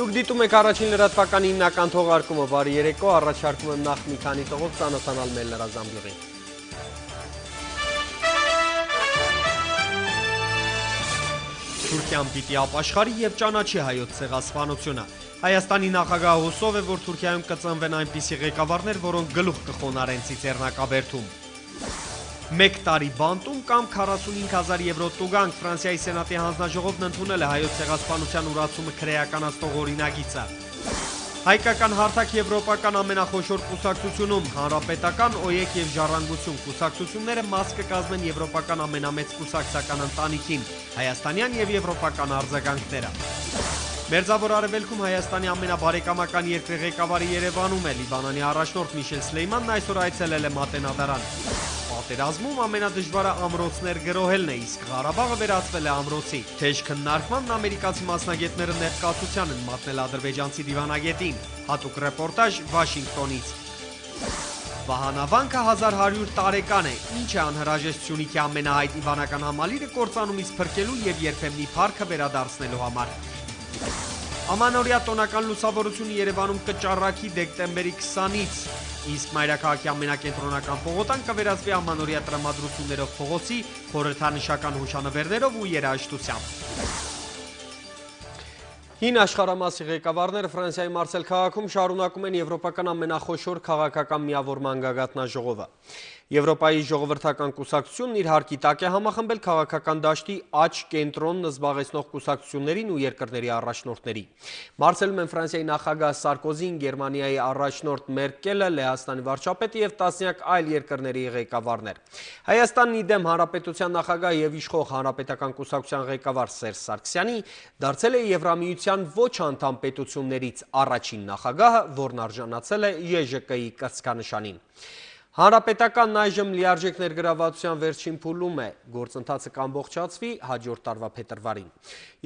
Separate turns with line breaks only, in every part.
Դուք դիտում եք առաջին լրատվականի հիմնական թողարկումը, բարի երեկո, առաջարկում եմ նախ մի քանի տողով ծանոթանալ մեր լրազամբյուղին։ Թուրքիան պիտի ապաշխարի և ճանաչի հայոց ցեղասպանությունը։ Հայաստանի նախագահը հուսով է, որ Թուրքիայում կծնվեն այնպիսի ղեկավարներ, որոնք գլուխ կխոնարհեն Ցիցեռնակաբերդում։ 1 տարի բանտում կամ 45,000 եվրո տուգանք Ֆրանսիայի Սենատի հանձնաժողովն ընդունել է հայոց ցեղասպանության ուրացումը քրեականացնող օրինագիծը։ Հայկական հարթակ եվրոպական ամենախոշոր կուսակցությունում հանրապետական, ՕԵԿ և Ժառանգություն կուսակցությունները մաս կկազմեն եվրոպական ամենամեծ կուսակցական ընտանիքին, հայաստանյան և եվրոպական արձագանքները։ Մերձավոր Արևելքում Հայաստանի ամենաբարեկամական երկրի ղեկավարը Երևանում է, Լիբանանի առաջնորդ Միշել Սլեյմանն այսօր այցելել է Մատենադարան։ Պատերազմում ամենադժվարը ամրոցներ գրոհելն է, իսկ Ղարաբաղը վերածվել է ամրոցի։ Թեժ քննարկմանն ամերիկացի մասնագետները նեղկացության են մատնել ադրբեջանցի դիվանագետին։ Հատուկ ռեպորտաժ Վաշինգտոնից։ Վահանավանքը 1100 տարեկան է, ինչ է անհրաժեշտ Սյունիքի ամենահայտնի վանական համալիրը կործանումից փրկելու և երբեմնի փառքը վերադարձնելու համար։ Ամանորյա տոնական լուսավորությունը Երևանում կճառակի դեկտեմբերի 20-ից, իսկ մայրաքաղաքի ամենակենտրոնական պողոտան կվերածվի ամանորյա տրամադրություններով փողոցի, խորհրդանշական հուշանվերներով ու երաժշտությամբ։ Հին աշխարհամասի ղեկավարները Ֆրանսիայի Մարսել քաղաքում շարունակում են եվրոպական ամենախոշոր քաղաքական միավորման գագաթնաժողովը։ Եվրոպայի ժողովրդական կուսակցությունն իր հարկի տակ է համախմբել քաղաքական դաշտի աջ կենտրոնն զբաղեցնող կուսակցություններին ու երկրների առաջնորդների։ Մարսելում են Ֆրանսիայի նախագահ Սարկոզին, Գերմանիայի առաջնորդ Մերկելը, Լեհաստանի վարչապետը և տասնյակ այլ երկրների ղեկավարներ։ Հայաստանն իդեմ Հանրապետության նախագահ և իշխող Հանրապետական կուսակցության ղեկավար Սերժ Սարգսյանի դարձել է Եվրամիության ոչ անդամ պետություններից առաջին նախագահը, որն արժանացել է ԵԺԿ-ի կրծքանշանին։ Հանրապետականն այժմ լիարժեք ներգրավվածության վերջին փուլում է, գործընթացը կամբողջացվի հաջորդ տարվա փետրվարին։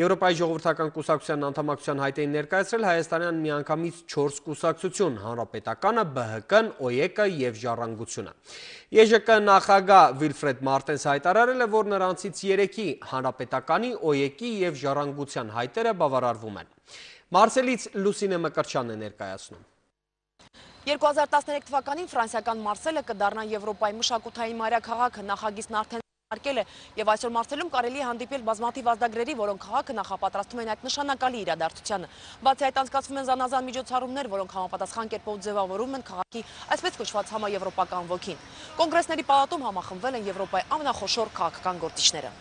Եվրոպայի ժողովրդական կուսակցության անդամակցության հայտ էին ներկայացրել հայաստանյան միանգամից 4 կուսակցություն՝ Հանրապետականը, ԲՀԿ-ն, ՕԵԿ-ը և Ժառանգությունը։ ԵԺԿ նախագահ Վիլֆրեդ Մարտենսը հայտարարել է, որ նրանցից 3-ի՝ Հանրապետականի, ՕԵԿ-ի և Ժառանգության հայտերը բավարարվում են։ Մարսելից Լուսինե Մկրտչյանն է ներկայացնում։
2013 թվականին ֆրանսիական Մարսելը կդառնա Եվրոպայի մշակութային մայրաքաղաքը, նախագիծն արդեն արկել է, և այսօր Մարսելում կարելի է հանդիպել բազմաթիվ ազդագրերի, որոնք քաղաքը նախապատրաստում են այդ նշանակալի իրադարձությանը։ Բացի այդ անցկացվում են զանազան միջոցառումներ, որոնք համապատասխան կերպով ձևավորում են քաղաքի այսպես կոչված համաեվրոպական ոգին։ Կոնգրեսների պալատում համախմբվել են Եվրոպայի ամենախոշոր քաղաքական գործիչները։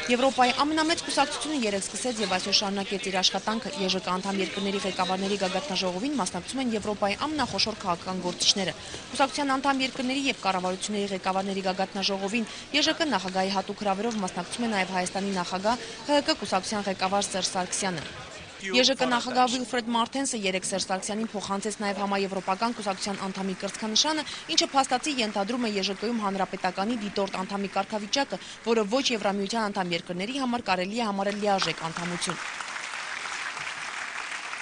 Եվրոպայի ամենամեծ կուսակցությունը երեկ սկսեց և այսօր շարունակեց իր աշխատանքը։ ԵԺԿ անդամ երկրների ղեկավարների գագաթնաժողովին մասնակցում են Եվրոպայի ամենախոշոր քաղաքական գործիչները։ Կուսակցության անդամ երկրների և կառավարությունների ղեկավարների գագաթնաժողովին ԵԺԿ նախագահի հատուկ հրավերով մասնակցում է նաև Հայաստանի նախագահ ՀՀԿ կուսակցության ղեկավար Սերժ Սարգսյանը։ ԵԺԿ նախագահ Վիլֆրեդ Մարտենսը երեկ Սերժ Սարգսյանին փոխանցեց նաև համաեվրոպական կուսակցության անդամի կրծքանշանը, ինչը փաստացի ենթադրում է ԵԺԿ-ում հանրապետականի դիտորդ անդամի կարգավիճակը, որը ոչ Եվրամիության անդամ երկրների համար կարելի է համարել լիարժեք անդամություն։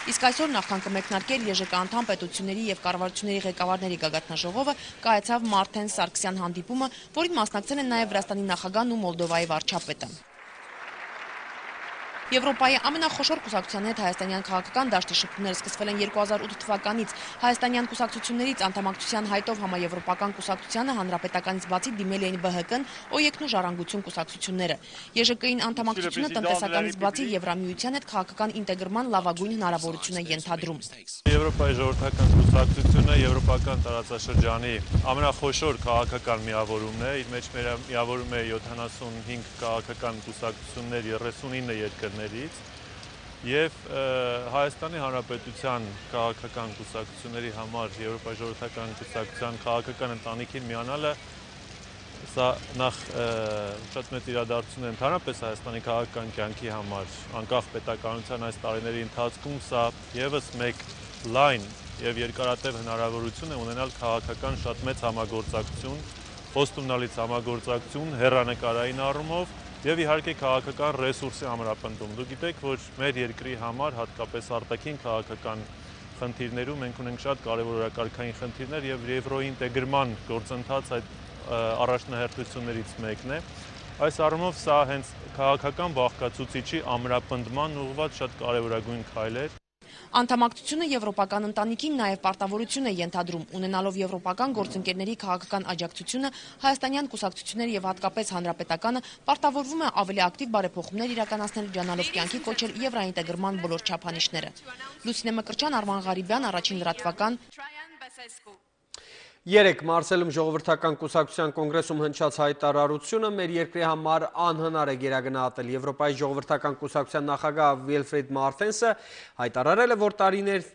Իսկ այսօր նախքան կմեկնարկեր ԵԺԿ անդամ պետությունների և կառավարությունների ղեկավարների գագաթնաժողովը, կայացավ Մարտենս-Սարգսյան հանդիպումը, որին մասնակցել են նաև Վրաստանի նախագահն ու Մոլդովայի վարչապետը։ Եվրոպայի ամենախոշոր կուսակցության հետ հայաստանյան քաղաքական դաշտի շփումները սկսվել են 2008 թվականից։ Հայաստանյան կուսակցություններից անդամակցության հայտով համաեվրոպական կուսակցությանը հանրապետականից բացի դիմել էին ԲՀԿ-ն, ՕԵԿ-ն ու Ժառանգություն կուսակցությունները։ ԵԺԿ-ին անդամակցությունը տնտեսականից բացի Եվրամիության հետ քաղաքական ինտեգրման լավագույն հնարավորություն է ենթադրում։
Եվրոպայի ժողովրդական կուսակցությունը եվրոպական տարածաշրջանի ամենախոշոր քաղաքական միավորումն է, իր մեջ միավորում է 75 քաղաքական կուսակցություններ 39 երկրներից և Հայաստանի Հանրապետության քաղաքական կուսակցությունների համար Եվրոպայի ժողովրդական կուսակցության քաղաքական ընտանիքին միանալը սա նախ շատ մեծ իրադարձություն է ընդհանրապես Հայաստանի քաղաքական կյանքի համար, անկախ պետականության այս տարիների ընթացքում սա ևս մեկ լայն և երկարատև հնարավորություն է ունենալ քաղաքական շատ մեծ համագործակցություն, խոստումնալից համագործակցություն հեռանկարային առումով և իհարկե քաղաքական ռեսուրսի ամրապնդում։ Դուք գիտեք, որ մեր երկրի համար հատկապես արտաքին քաղաքական խնդիրներում մենք ունենք շատ կարևոր օրակարգային խնդիրներ և եվրոյի ինտեգրման գործընթաց այդ առաջնահերթություններից մեկն է։ Այս առումով սա հենց քաղաքական բաղկացուցիչի ամրապնդման ուղղված շատ կարևորագույն քայլ էր։
Անդամակցությունը եվրոպական ընտանիքին նաև պարտավորություն է ենթադրում, ունենալով եվրոպական գործընկերների քաղաքական աջակցությունը, հայաստանյան կուսակցությունները եւ հատկապես հանրապետականը պարտավորվում է ավելի ակտիվ բարեփոխումներ իրականացնել, ջանալով կյանքի կոչել եվրաինտեգրման բոլոր չափանիշները։ Լուսինե Մկրտչյան, Արման Ղարիբյան, Առաջին լրատվական։
Երեկ Մարսելում ժողովրդական կուսակցության կոնգրեսում հնչած հայտարարությունը մեր երկրի համար անհնար է գերագնահատել։ Եվրոպայի ժողովրդական կուսակցության նախագահ Վիլֆրիդ Մարտենսը հայտարարել է, որ տարիներ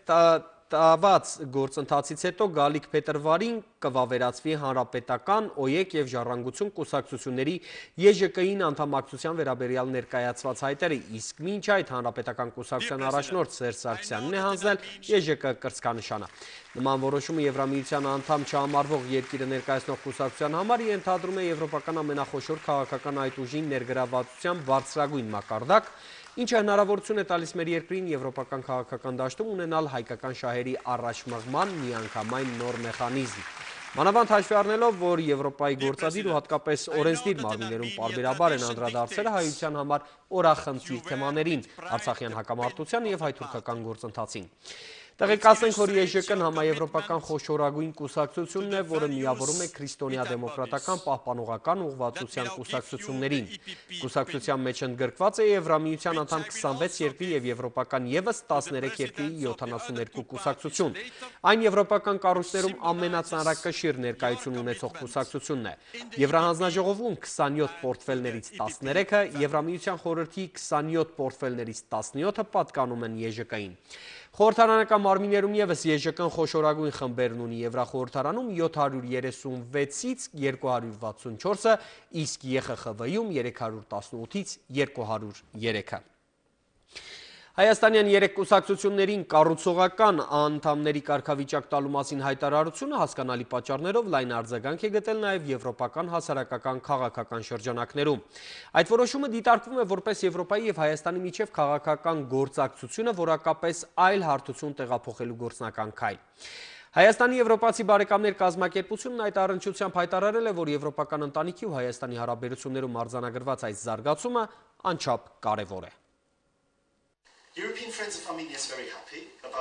տաված գործընթացից հետո գալիք փետրվարին կվավերացվի հանրապետական, ՕԵԿ եւ Ժառանգություն կուսակցությունների ԵԺԿ-ին անդամակցության վերաբերյալ ներկայացված հայտերը, իսկ մինչ այդ հանրապետական կուսակցության առաջնորդ Սերժ Սարգսյանն է հանձնել ԵԺԿ կրծքանշանը։ Նման որոշումը Եվրամիության անդամ չհամարվող երկիրը ներկայացնող կուսակցության համար ենթադրում է եվրոպական ամենախոշոր քաղաքական այդ ուժի ներգրավվածության բարձրագույն մակարդակ, ինչը հնարավորություն է տալիս մեր երկրին եվրոպական քաղաքական դաշտում ունենալ հայկական շահերի առաջմղման միանգամայն նոր մեխանիզմ։ Մանավանդ հաշվի առնելով, որ Եվրոպայի գործադիր ու հատկապես օրենսդիր մարմիններում պարբերաբար են անդրադարձել հայության համար օրախնդիր թեմաներին, արցախյան հակամարտության եւ հայ-թուրքական գործընթացին։ Տեղեկացնենք, որ ԵԺԿ-ն համաեվրոպական խոշորագույն կուսակցությունն է, որը միավորում է քրիստոնեա-դեմոկրատական պահպանողական ուղղվածության կուսակցություններին։ Կուսակցության մեջ ընդգրկված է Եվրամիության անդամ 26 երկրի եւ եվրոպական եւս 13 երկրի 72 կուսակցություն։ Այն եվրոպական կառույցներում ամենածանրակշիռ ներկայություն ունեցող կուսակցությունն է։ Եվրահանձնաժողովում 27 պորտֆելներից 13-ը, Եվրամիության խորհրդի 27 պորտֆելներից 17-ը պատկանում են ԵԺԿ-ին։ Խորհրդարանական մարմիններում եւս ԵԺԿ-ն խոշորագույն խմբերն ունի, Եվրախորհրդարանում 736-ից 264-ը, իսկ ԵԽԽՎ-ում 318-ից 203-ը։ Հայաստանյան երեք կուսակցություններին կառուցողական անդամների կարգավիճակ տալու մասին հայտարարությունը հասկանալի պատճառներով լայն արձագանք է գտել նաև եվրոպական հասարակական քաղաքական շրջանակներում։ Այդ որոշումը դիտարկվում է որպես Եվրոպայի եւ Հայաստանի միջև քաղաքական գործակցությունը որակապես այլ հարթություն տեղափոխելու գործնական քայլ։ Հայաստանի եվրոպացի բարեկամներ կազմակերպությունն այդ առնչությամբ հայտարարել է, որ եվրոպական ընտանիքի ու Հայաստանի հարաբերություններում արձանագրված այս զարգացումը անչափ կարևոր է։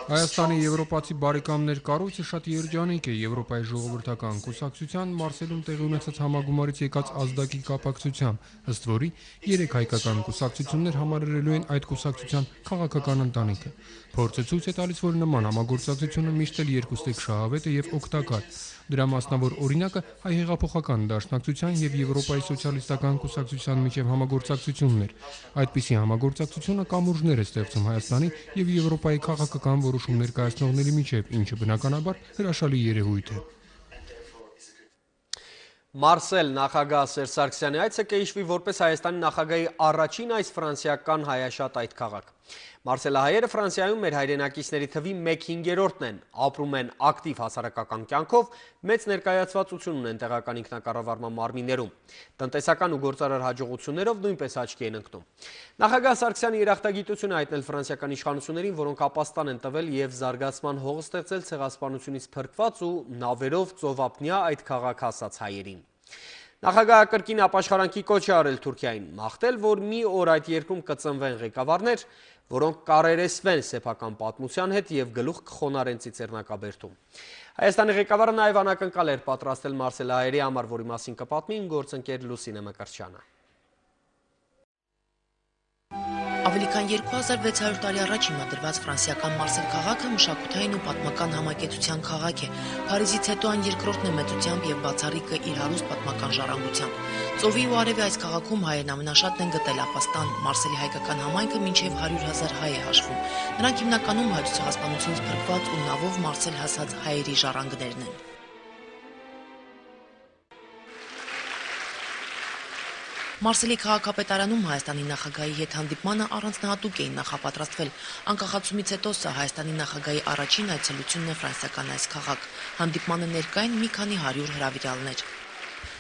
Հայաստանի եվրոպացի բարեկամներ կառույցը շատ երջանիկ է Եվրոպայի ժողովրդական կուսակցության Մարսելում տեղի ունեցած համագումարից եկած ազդակի կապակցությամբ, ըստ որի 3 հայկական կուսակցություններ համարելու են այդ կուսակցության քաղաքական ընտանիքը։ Փորձը ցույց է տալիս, որ նման համագործակցությունը միշտ էլ երկուստեք շահավետ է եւ օգտակար։ Դրա մասնավոր օրինակը հայ հեղափոխական դաշնակցության եւ Եվրոպայի սոցիալիստական կուսակցության միջև համագործակցությունն էր։ Այդպիսի համագործակցությունը կամուրջներ է ստեղծում Հայաստանի եւ Եվրոպայի քաղաքական որոշումներ կայացնողների միջև, ինչը բնականաբար հրաշալի երևույթ է։
Մարսել նախագահ Սերժ Սարգսյանի այցը կհիշվի որպես Հայաստանի նախագահի առաջին այս ֆրանսիական հայաշատ այդ քաղաք։ Մարսելահայերը Ֆրանսիայում մեր հայրենակիցների թվի 1/5-ն են, ապրում են ակտիվ հասարակական կյանքով, մեծ ներկայացվածություն ունեն տեղական ինքնակառավարման մարմիններում։ Տնտեսական ու գործարար հաջողություններով նույնպես աչքի են ընկնում։ Նախագահ Սարգսյանի երախտագիտությունը հայտնել ֆրանսիական իշխանություններին, որոնք ապաստան են տվել եւ զարգացման հող ստեղծել ցեղասպանությունից փրկված ու նավերով ծովափնյա այդ քաղաք հասած հայերին։ Նախագահը կրկին ապաշխարանքի կոչ է արել Թուրքիային, մաղթել, որ մի օր այդ երկրում կծնվեն ղեկավարներ, որոնք կառերեսվեն սեփական պատմության հետ եւ գլուխ կխոնարեն Ծիծեռնակաբերդում։ Հայաստանի ղեկավարը նաեւ անակնկալ էր պատրաստել մարսելահայերի համար, որի մասին կպատմի գործընկեր Լուսինե Մկրտչյանը։
Ավելի քան 2600 տարի առաջ հիմնադրված ֆրանսիական Մարսել քաղաքը մշակութային ու պատմական համակեցության քաղաք է։ Փարիզից հետո այն երկրորդն է մեծությամբ եւ բացառիկը իր հարուստ պատմական ժառանգությամբ։ Ծովի ու արևի այս քաղաքում հայերն ամենաշատն են գտել ապաստան։ Մարսելի հայկական համայնքը մինչև 100,000 հայ է հաշվում։ Նրանք հիմնականում հայ ցեղասպանությունից փրկված ու նավով Մարսել հասած հայերի ժառանգներն են։ Մարսելի քաղաքապետարանում Հայաստանի նախագահի հետ հանդիպմանը առանձնահատուկ էին նախապատրաստվել։ Անկախացումից հետո սա Հայաստանի նախագահի առաջին այցելությունն է ֆրանսիական այս քաղաք։ Հանդիպմանը ներկա են մի քանի 100 հրավիրալներ։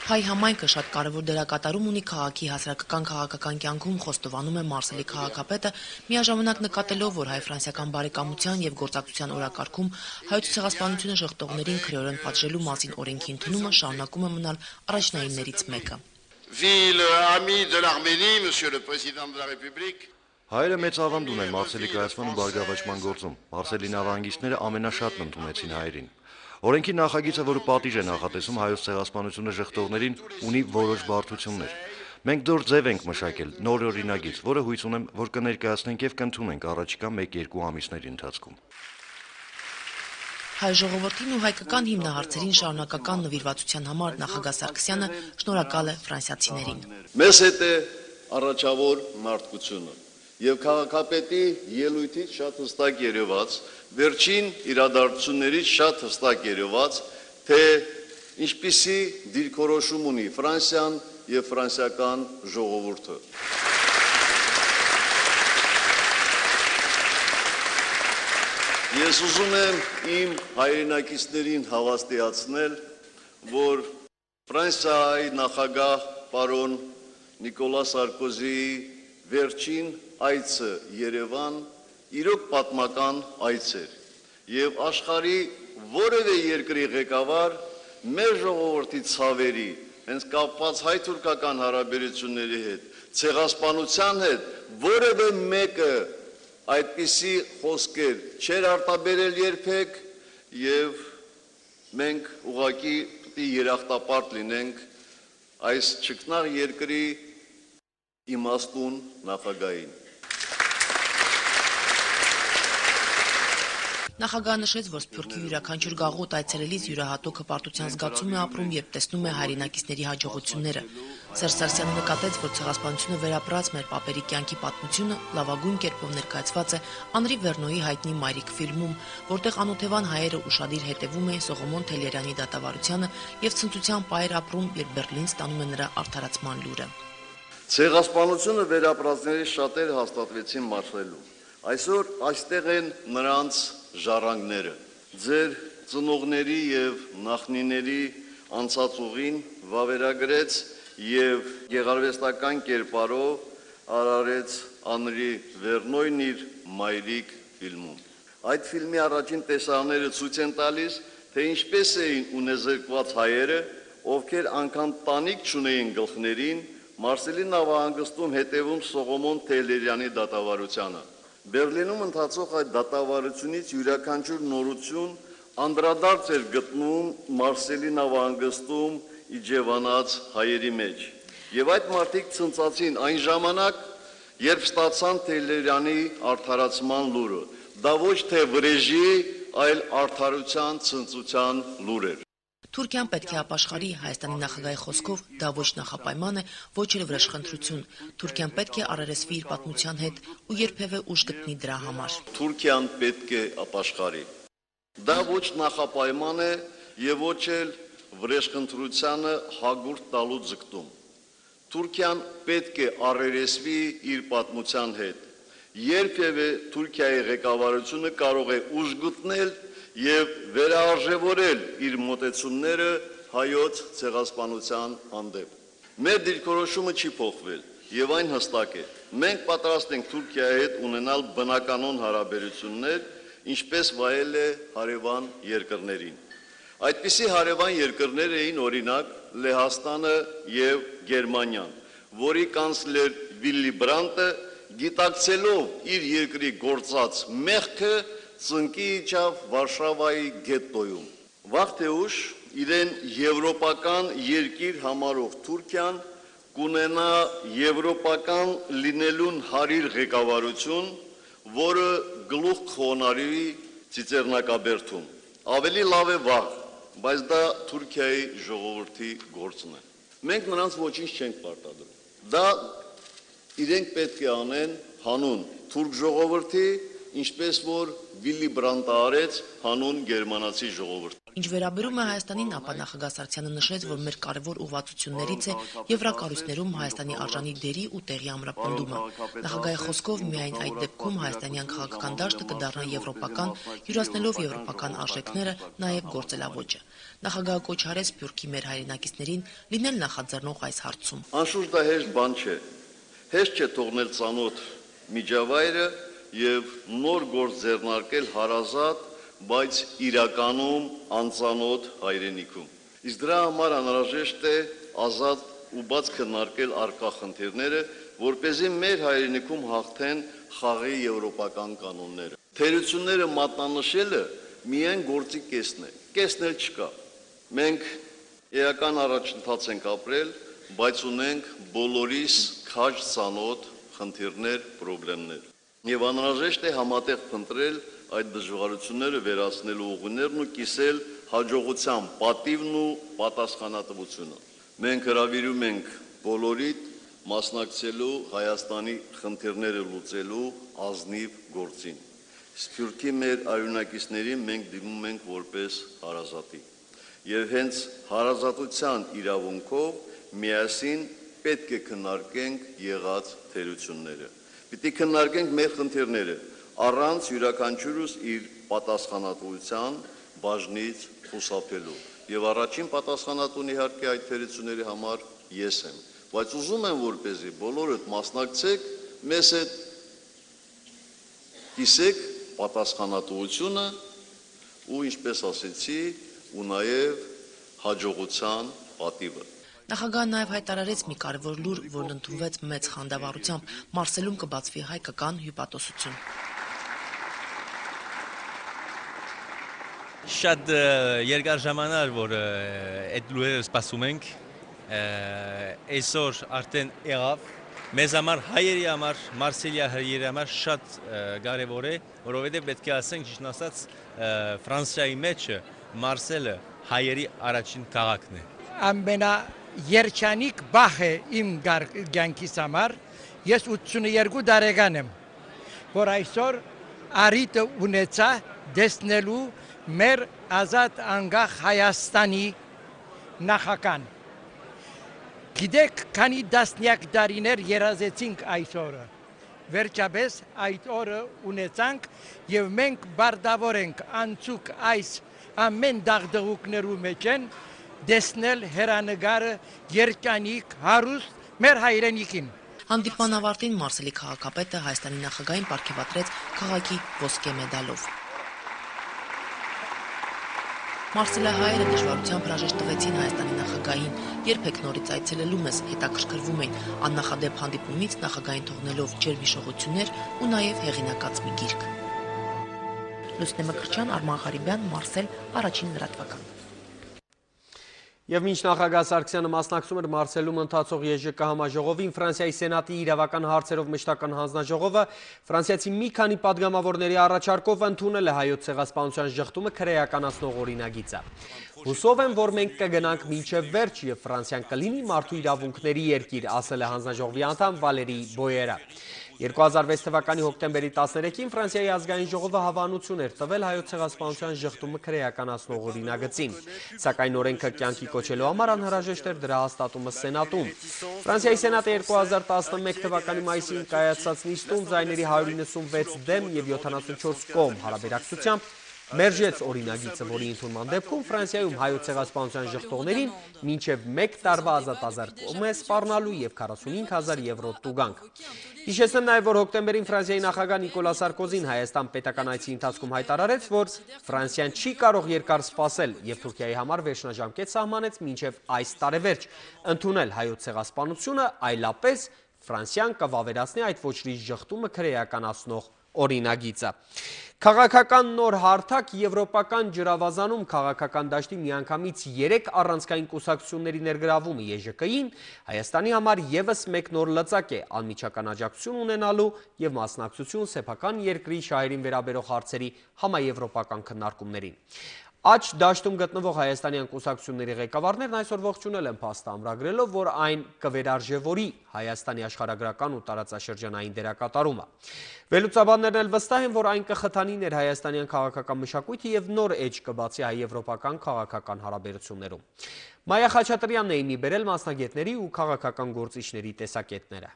Հայ համայնքը շատ կարևոր դերակատարում ունի քաղաքի հասարակական քաղաքական կյանքում, խոստովանում է Մարսելի քաղաքապետը, միաժամանակ նկատելով, որ հայ-ֆրանսիական բարեկամության եւ գործակցության օրակարգում հայոց ցեղասպանությունը շղթողներին քրեորեն պատժելու մասին օրենքի ընդունումը շարունակում է մնալ առաջնայիններից մեկը։
ville amie de l'Arménie, Monsieur le Président de la République.
Հայերը մեծ ավանդ ունեն Մարսելի կայացման ու բարգավաճման գործում։ Մարսելի նավահանգիստները ամենաշատն ընդունեցին հայերին։ Օրենքի նախագիծը, որը պատիժ է նախատեսում հայոց ցեղասպանությունը ժխտողներին, ունի որոշ բարդություններ։ Մենք դեռ ձև ենք մշակել նոր օրինագիծ, որը հույս ունեմ, որ կներկայացնենք եւ կընդունենք առաջիկա 1-2 ամիսների ընթացքում։
Հայ ժողովրդին ու հայկական հիմնահարցերին շարունակական նվիրվածության համար նախագահ Սարգսյանը շնորհակալ է ֆրանսիացիներին։
Մեզ հետ է առաջավոր մարդկությունը եւ քաղաքապետի ելույթից շատ հստակ երևաց, վերջին իրադարձություններից շատ հստակ երևաց, թե ինչպիսի դիրքորոշում ունի Ֆրանսիան եւ ֆրանսիական ժողովուրդը։ Ես ուզում եմ իմ հայրենակիցներին հավաստիացնել, որ Ֆրանսիայի նախագահ պարոն Նիկոլա Սարկոզիի վերջին այցը Երևան իրոք պատմական այց էր եւ աշխարհի որևէ երկրի ղեկավար մեր ժողովրդի ցավերի հենց կապված հայ-թուրքական հարաբերությունների հետ ցեղասպանության հետ որևէ մեկը այդպիսի խոսքեր չեր արտաբերել երբեք եւ մենք ուղղակի պիտի երախտապարտ լինենք այս ճգնաղ երկրի իմաստուն նախագահին։
Նախագահը նշեց, որ Սփյուռքի յուրաքանչյուր գաղութ այցելելիս յուրահատուկ հպարտության զգացում է ապրում, երբ տեսնում է հայրենակիցների հաջողությունները։ Սերժ Սարգսյանը նկատեց, որ ցեղասպանությունը վերապրած մեր պապերի կյանքի պատմությունը լավագույն կերպով ներկայացված է Անրի Վերնոյի հայտնի «Մայրիկ» ֆիլմում, որտեղ անօթևան հայերը ուշադիր հետևում էին Սողոմոն Թելերյանի դատավարությանը եւ ցնծության պայր ապրում, երբ Բերլին ստանում է նրա արդարացման լուրը։
Ցեղասպանությունը վերապրածների շատերը հաստատվեցին Մարսելում։ Այսօր այստեղ են նրանց ժառանգները։ Ձեր ծնողների եւ նախնիների անցած ուղին վավերագրեց եւ գեղարվեստական կերպարով արարեց Անրի Վերնոյն իր «Մայրիկ» ֆիլմում։ Այդ ֆիլմի առաջին տեսանները ցույց են տալիս, թե ինչպես էին ունեզրկված հայերը, ովքեր անգամ տանիք չունեին գլխներին, Մարսելի նավահանգստում հետևում Սողոմոն Թելերյանի դատավարությանը։ Բերլինում ընթացող այդ դատավարությունից յուրաքանչյուր նորություն անդրադարձ էր գտնում Մարսելի նավահանգստում իջևանած հայերի մեջ։ Եվ այդ մարդիկ ցնծացին այն ժամանակ, երբ ստացան Թելերյանի արդարացման լուրը։ Դա ոչ թե վրեժի, այլ արդարության ցնծության լուր էր։
Թուրքիան պետք է ապաշխարի, Հայաստանի նախագահի խոսքով դա ոչ նախապայման է, ոչ էլ վրեժխնդրություն։ Թուրքիան պետք է առերեսվի իր պատմության հետ ու երբևէ ուժ գտնի դրա համար։
Թուրքիան պետք է ապաշխարի։ Դա ոչ նախապայման է եւ ոչ էլ վրեժխնդրությանը հագուրդ տալու ձգտում։ Թուրքիան պետք է առերեսվի իր պատմության հետ։ Երբևէ Թուրքիայի ղեկավարությունը կարող է ուժ գտնել եւ վերարժևորել իր մոտեցումները հայոց ցեղասպանության հանդեպ։ Մեր դիրքորոշումը չի փոխվել եւ այն հստակ է։ Մենք պատրաստ ենք Թուրքիայի հետ ունենալ բնականon հարաբերություններ, ինչպես վայել է հարևան երկրներին։ Այդպիսի հարևան երկրներ էին օրինակ Լեհաստանը եւ Գերմանիան, որի կանցլեր Վիլլի Բրանտը գիտակցելով իր երկրի գործած մեղքը ծնկի իջավ Վարշավայի գետոյում։ Վաղ թե ուշ իրեն եվրոպական երկիր համարող Թուրքիան կունենա եվրոպական լինելուն հարիր ղեկավարություն, որը գլուխ կխոնարհի Ծիծեռնակաբերդում։ Ավելի լավ է վաղ, բայց դա Թուրքիայի ժողովրդի գործն է։ Մենք նրանց ոչինչ չենք պարտադրում։ Դա իրենք պետք է անեն հանուն թուրք ժողովրդի, ինչպես որ Վիլլի Բրանտը արեց հանուն գերմանացի ժողովրդի։
Ինչ վերաբերում է Հայաստանին, ապա նախագահ Սարգսյանը նշեց, որ մեր կարևոր ուղղվածություններից է եվրակառույցներում Հայաստանի արժանի դերի ու տեղի ամրապնդումը։ Նախագահի խոսքով միայն այդ դեպքում հայաստանյան քաղաքական դաշտը կդառնա եվրոպական, յուրացնելով եվրոպական արժեքները, նաև գործելավոճը։ Նախագահը կոչ արեց Սփյուռքի մեր հայրենակիցներին լինել նախաձեռնող այս հարցում։
Անշուշտ դա հեշտ բան չէ։ Հեշտ չէ թողնել ծանոթ միջավայրը եւ նոր գործ ձեռնարկել հարազատ, բայց իրականում անծանոթ հայրենիքում։ Իսկ դրա համար անհրաժեշտ է ազատ ու բաց քննարկել արկա խնդիրները, որպեսզի մեր հայրենիքում հաղթեն խաղի եվրոպական կանոնները։ Թերությունները մատնանշելը միայն գործի կեսն է, կեսն էլ չկա։ Մենք էական առաջընթաց ենք ապրել, բայց ունենք բոլորիս քաջ ծանոթ խնդիրներ, խնդիրներ։ Եվ անհրաժեշտ է համատեղ փնտրել այդ դժվարությունները վերացնելու ուղիներն ու կիսել հաջողության պատիվն ու պատասխանատվությունը։ Մենք հրավիրում ենք բոլորիդ մասնակցելու Հայաստանի խնդիրները լուծելու ազնիվ գործին։ Սփյուռքի մեր արյունակիցներին մենք դիմում ենք որպես հարազատի։ Եվ հենց հարազատության իրավունքով միասին պետք է քննարկենք եղած թերությունները։ Պիտի քննարկենք մեր խնդիրները, առանց յուրաքանչյուրս իր պատասխանատվության բաժնից խուսափելու։ Եվ առաջին պատասխանատուն իհարկե այդ թերությունների համար ես եմ, բայց ուզում եմ, որպեսզի բոլորդ մասնակցեք, մեզ հետ կիսեք պատասխանատվությունը ու ինչպես ասեցի, ու նաև հաջողության պատիվը։
Նախագահն նաև հայտարարեց մի կարևոր լուր, որն ընդունվեց մեծ խանդավառությամբ, Մարսելում կբացվի հայկական հյուպատոսություն։
Շատ երկար ժամանակ, որ այդ լուրերը սպասում ենք, այսօր արդեն եղավ, մեզ համար, հայերի համար, Մարսելիա հայերի համար շատ կարևոր է, որովհետև պետք է ասենք, ճիշտ ասած, Ֆրանսիայի մեջ Մարսելը հայերի առաջին քաղաքն է։
Երջանիկ բախ է իմ կյանքիս համար, ես 82 տարեկան եմ, որ այսօր առիթը ունեցա տեսնելու մեր ազատ անկախ Հայաստանի նախագահան։ Գիտեք, քանի տասնյակ տարիներ երազեցինք այս օրը, վերջապես այդ օրը ունեցանք եւ մենք բարդավոր ենք անցուկ այս ամեն դաղդղուկներու մեջ են դեսնել հերանեկարը երջանիկ հարուստ մեր հայրենիքին։
Հանդիպման ավարտին Մարսելի քաղաքապետը Հայաստանի նախագահին պարգևատրեց քաղաքի ոսկե մեդալով։ Մարսելահայերը դժվարությամբ հրաժեշտ տվեցին Հայաստանի նախագահին, երբեք նորից այցելելու մեզ հետաքրքրվում էին, աննախադեպ հանդիպումից նախագահին թողնելով ջերմիշողություններ ու նաև հեղինակած մի գիրք։ Լուսնե Մկրտչյան, Արման Ղարիբյան, Մարսել, առաջին լրատվական։
Եվ մինչ նախագահ Սարգսյանը մասնակցում էր Մարսելում ընթացող ԵԺԿ համաժողովին, Ֆրանսիայի Սենատի իրավական հարցերով մշտական հանձնաժողովը Ֆրանսիացի մի քանի պատգամավորների առաջարկով ընդունել է Հայոց ցեղասպանության ժխտումը քրեականացնող օրինագիծը։ Հուսով եմ, որ մենք կգնանք մինչև վերջ եւ Ֆրանսիան կլինի մարդու իրավունքների երկիր, ասել է հանձնաժողովի անդամ Վալերի Բոյերը։ 2006 թվականի հոկտեմբերի 13-ին Ֆրանսիայի ազգային ժողովը հավանություն էր տվել Հայոց ցեղասպանության ժխտումը քրեականացնող օրինագծին, սակայն օրենքը կյանքի կոչելու համար անհրաժեշտ էր դրա հաստատումը Սենատում։ Ֆրանսիայի Սենատը 2011 թվականի մայիսին կայացած նիստում ձայների 196 դեմ եւ 74 կողմ հարաբերակցությամբ մերժեց օրինագիծը, որի ընդունման դեպքում Ֆրանսիայում հայոց ցեղասպանության ժխտողներին մինչև 1 տարվա ազատազրկում է սպառնալու եւ 45,000 եվրո տուգանք։ Հիշեցնեմ նաև, որ հոկտեմբերին Ֆրանսիայի նախագահ Նիկոլա Սարկոզին Հայաստան պետական այցի ընթացքում հայտարարեց, որ Ֆրանսիան չի կարող երկար սպասել եւ Թուրքիայի համար վերջնաժամկետ սահմանեց մինչև այս տարեվերջ ընդունել հայոց ցեղասպանությունը, այլապես Ֆրանսիան կվավերացնի այդ ոչրի ժխտումը քրեականացնող օրինագիծը։ Քաղաքական նոր հարթակ եվրոպական ջրավազանում քաղաքական դաշտի միանգամից 3 առանցքային կուսակցությունների ներգրավումը ԵԺԿ-ին Հայաստանի համար եւս մեկ նոր լծակ է անմիջական աջակցություն ունենալու եւ մասնակցություն սեփական երկրի շահերին վերաբերող հարցերի համաեվրոպական քննարկումներին։ Աջ դաշտում գտնվող հայաստանյան կուսակցությունների ղեկավարներն այսօր ողջունել են փաստ ամրագրելով, որ այն կվերարժևորի Հայաստանի աշխարհագրական ու տարածաշրջանային դերակատարումը։ Վերլուծաբաններն էլ վստահ են, որ այն կխթանի ներհայաստանյան քաղաքական մշակույթը եւ նոր էջ կբացի հայ-եվրոպական քաղաքական հարաբերություններում։ Մայա Խաչատրյանն է իմի բերել մասնագետների ու քաղաքական գործիչների տեսակետները։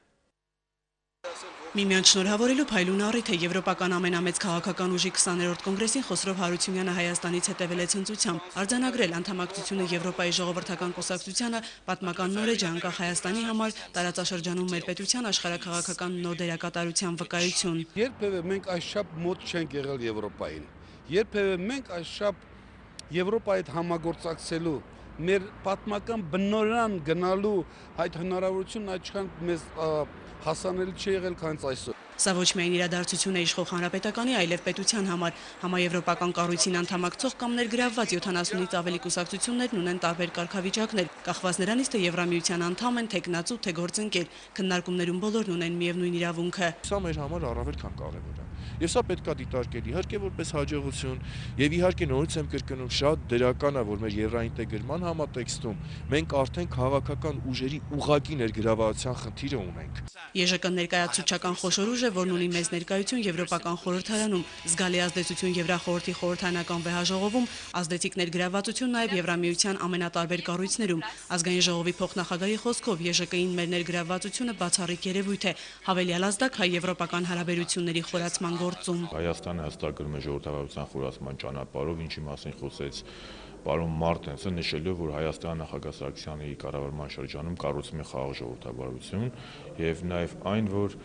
Միմյանց շնորհավորելու փայլուն առիթ է եվրոպական ամենամեծ քաղաքական ուժի 20-րդ կոնգրեսին Խոսրով Հարությունյանը Հայաստանից հետևել է ցնծությամբ, արձանագրել անդամակցությունը Եվրոպայի ժողովրդական կուսակցությանը պատմական նոր էջ անկախ Հայաստանի համար տարածաշրջանում մեր պետության աշխարհաքաղաքական նոր դերակատարության վկայություն։
Երբևէ մենք այսչափ մոտ չենք եղել Եվրոպային։ Երբևէ մենք այսչափ Եվրոպայի հետ համագործակցելու մեր պատմական բնորան գնալու այդ հնարավորությունն այդքան մեզ հասանելի չի եղել, քան այսօր։
Սա ոչ միայն իրադարձություն է իշխող հանրապետականի, այլև պետության համար։ Համաեվրոպական կառույցին անդամակցող կամ ներգրավված 70-ից ավելի կուսակցություններն ունեն տարբեր կարգավիճակներ, կախված նրանից, թե Եվրամիության անդամ են, թեկնածու, թե գործընկեր։ Քննարկումներում բոլորն ունեն միևնույն իրավունքը։
Սա մեր համար առավել քան կարևոր է։ Եվ սա պետք է դիտարկել իհարկե որպես հաջողություն, եւ իհարկե նորից եմ կրկնում, շատ դրական է, որ մեր եվրոինտեգրման համատեքստում մենք արդեն քաղաքական ուժերի ուղղակի ներգրավվածության խնդիրը ունենք։
ԵԺԿ ներկայացուցչական խոշոր ուժ է, որն ունի մեծ ներկայություն Եվրոպական խորհրդարանում, զգալի ազդեցություն Եվրախորհրդի խորհրդարանական վեհաժողովում, ազդեցիկ ներգրավվածություն նաև Եվրամիության ամենատարբեր կառույցներում։ Ազգային ժողովի փոխնախագահի խոսքով ԵԺԿ-ին մեր ներգրավվածությունը բացառիկ երևույթ է, հավելյալ ազդակ հայ-եվրոպական հարաբերությունների խորացման գործում։
Հայաստանը հստակ գրում է ժողովրդավարության խորացման ճանապարհով, ինչի մասին խոսեց պարոն Մարտենսը, նշելով, որ Հայաստանի նախագահ Սարգսյանի կառավարման շրջանում կառուցվում է խաղաղ ժողովրդավարություն եւ նաեւ այն, որ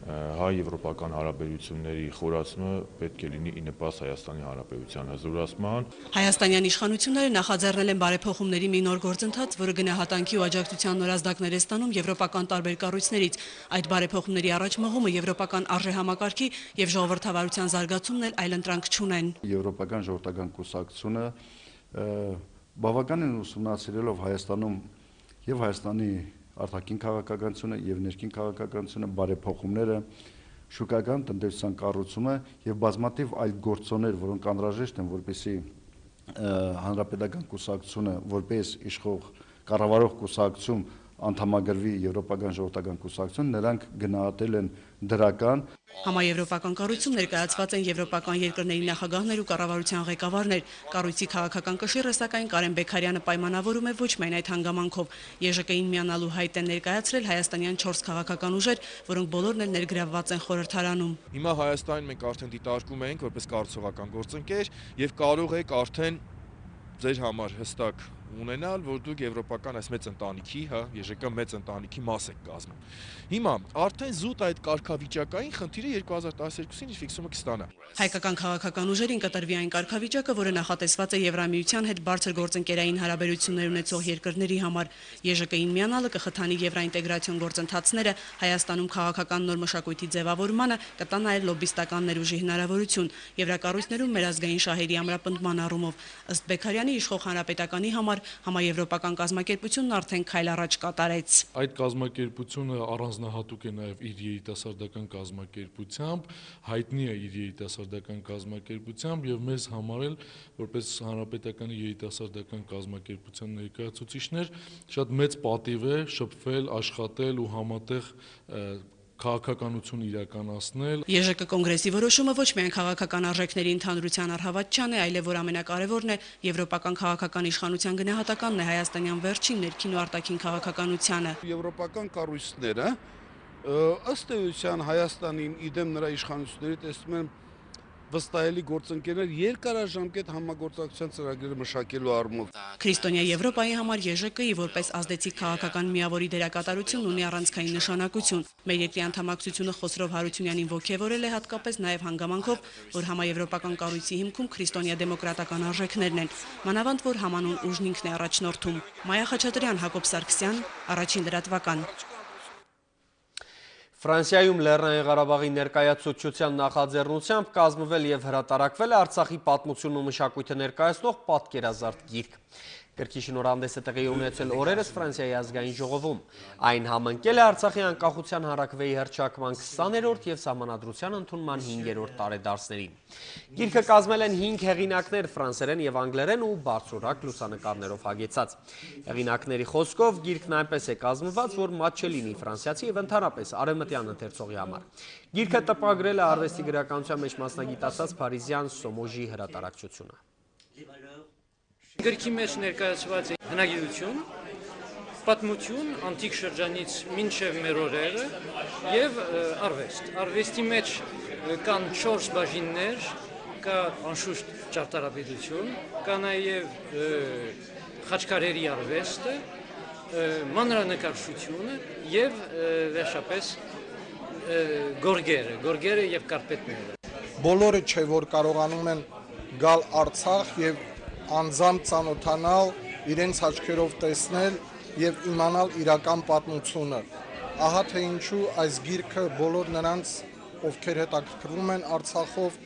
հայ-եվրոպական հարաբերությունների խորացումը պետք է լինի ի նպաստ Հայաստանի Հանրապետության հզորացման։
Հայաստանյան իշխանությունները նախաձեռնել են բարեփոխումների մի նոր գործընթաց, որը գնահատանքի ու աջակցության նոր ազդակներ է ստանում եվրոպական տարբեր կառույցներից։ Այդ բարեփոխումների առաջ մղումը եվրոպական արժեհամակարգի եւ ժողովրդավարության զարգացումն էլ այլընտրանք չունեն։
Եվրոպական ժողովրդական կուսակցությունը բավականին ուսումնասիրելով Հայաստանում եւ Հայաստանի արտաքին քաղաքականությունը եւ ներքին քաղաքականությունը, բարեփոխումները, շուկական տնտեսության կառուցումը եւ բազմաթիվ այլ գործոններ, որոնք անհրաժեշտ են, որպեսզի հանրապետական կուսակցությունը որպես իշխող կառավարող կուսակցություն անդամագրվի Եվրոպական ժողովրդական կուսակցություն, նրանք գնահատել են դրական։
Համաեվրոպական կառույցում ներկայացված են եվրոպական երկրների նախագահներ ու կառավարության ղեկավարներ։ Կառույցի քաղաքական կշիռը սակայն Կարեն Բեկարյանը պայմանավորում է ոչ միայն այդ հանգամանքով։ ԵԺԿ-ին միանալու հայտ են ներկայացրել հայաստանյան 4 քաղաքական ուժեր, որոնք բոլորն էլ ներգրավված են խորհրդարանում։
Հիմա Հայաստանին մենք արդեն դիտարկում ենք որպես կառուցողական գործընկեր եւ կարող եք արդեն ձեր համար հստակ ունենալ, որ դուք եվրոպական այս մեծ ընտանիքի, ԵԺԿ մեծ ընտանիքի մաս եք կազմում։ Հիմա արդեն զուտ այդ կարգավիճակային խնդիրը 2012-ին իր ֆիքսումը կստանա։
Հայկական քաղաքական ուժերին կտրվի այն կարգավիճակը, որը նախատեսված է Եվրամիության հետ բարձր գործընկերային հարաբերություններ ունեցող երկրների համար։ ԵԺԿ-ին միանալը կխթանի եվրոինտեգրացիոն գործընթացները, Հայաստանում քաղաքական նոր մշակույթի ձևավորմանը, կտա նաև լոբիստական ներուժի հնարավորություն եվրակառույցներում մեր ազգային շահերի ամրապնդման առումով։ Ըստ Բեկարյանի իշխող հանրապետականի համար համաեվրոպական կազմակերպությունն արդեն քայլ առաջ կատարեց։
Այդ կազմակերպությունը առանձնահատուկ է նաև իր երիտասարդական կազմակերպությամբ, հայտնի է իր երիտասարդական կազմակերպությամբ եւ մեզ համար էլ որպես հանրապետականի երիտասարդական կազմակերպության ներկայացուցիչներ շատ մեծ պատիվ է շփվել, աշխատել ու համատեղ քաղաքականություն իրականացնել։
ԵԺԿ կոնգրեսի որոշումը ոչ միայն քաղաքական արժեքների ընդհանրության առհավատչան է, այլև որ ամենակարևորն է եվրոպական քաղաքական իշխանության գնահատականն է հայաստանյան վերջին ներքին ու արտաքին քաղաքականությանը։
Եվրոպական կառույցները ըստ էության Հայաստանին իդեմ նրա իշխանությունների տեսնում են վստահելի գործընկերներ երկարաժամկետ համագործակցության ծրագրերը մշակելու առումով։
Քրիստոնյա Եվրոպայի համար ԵԺԿ-ի որպես ազդեցիկ քաղաքական միավորի դերակատարություն ունի առանցքային նշանակություն։ Մեր երկրի անդամակցությունը Խոսրով Հարությունյանին ոգևորել է հատկապես նաև հանգամանքով, որ համաեվրոպական կառույցի հիմքում քրիստոնյա դեմոկրատական արժեքներն են, մանավանդ որ համանուն ուժն ինքն է առաջնորդում։ Մայա Խաչատրյան, Հակոբ Սարգսյան, Առաջին լրատվական։
Ֆրանսիայում Լեռնային Ղարաբաղի ներկայացուցչության նախաձեռնությամբ կազմվել եւ հրատարակվել է Արցախի պատմությունն ու մշակույթը ներկայացնող պատկերազարդ գիրք։ Գրքի շնորհանդեսը տեղի ունեցել օրերս Ֆրանսիայի ազգային ժողովում։ Այն համընկել է Արցախի անկախության հանրաքվեի հռչակման 20-րդ եւ Սահմանադրության ընդունման 5-րդ տարեդարձներին։ Գիրքը կազմել են 5 հեղինակներ ֆրանսերեն եւ անգլերեն ու բարձրորակ լուսանկարներով հագեցած։ Հեղինակների խոսքով գիրքն այնպես է կազմված, որ մատ չլինի ֆրանսիացի եւ ընդհանրապես արևմտյան ընթերցողի համար։ Գիրքը տպագրել է արվեստի գրականության մեջ մասնագիտացած Փարիզյան Սոմոժի հրատարակչությունը։
Գրքի մեջ ներկայացված է հնագիտություն, պատմություն անտիկ շրջանից մինչև մեր օրերը եւ արվեստ։ Արվեստի մեջ կան 4 բաժիններ, կա անշուշտ ճարտարապետություն, կա նաեւ խաչքարերի արվեստը, մանրանկարչությունը եւ վերջապես գորգերը եւ կարպետները։
Բոլորը չէ որ կարողանում են գալ Արցախ եւ անձամբ ծանոթանալ իրենց աչքերով տեսնել եւ իմանալ իրական պատմությունը։ Ահա թե ինչու այս գիրքը բոլոր նրանց, ովքեր հետաքրքրվում են Արցախով,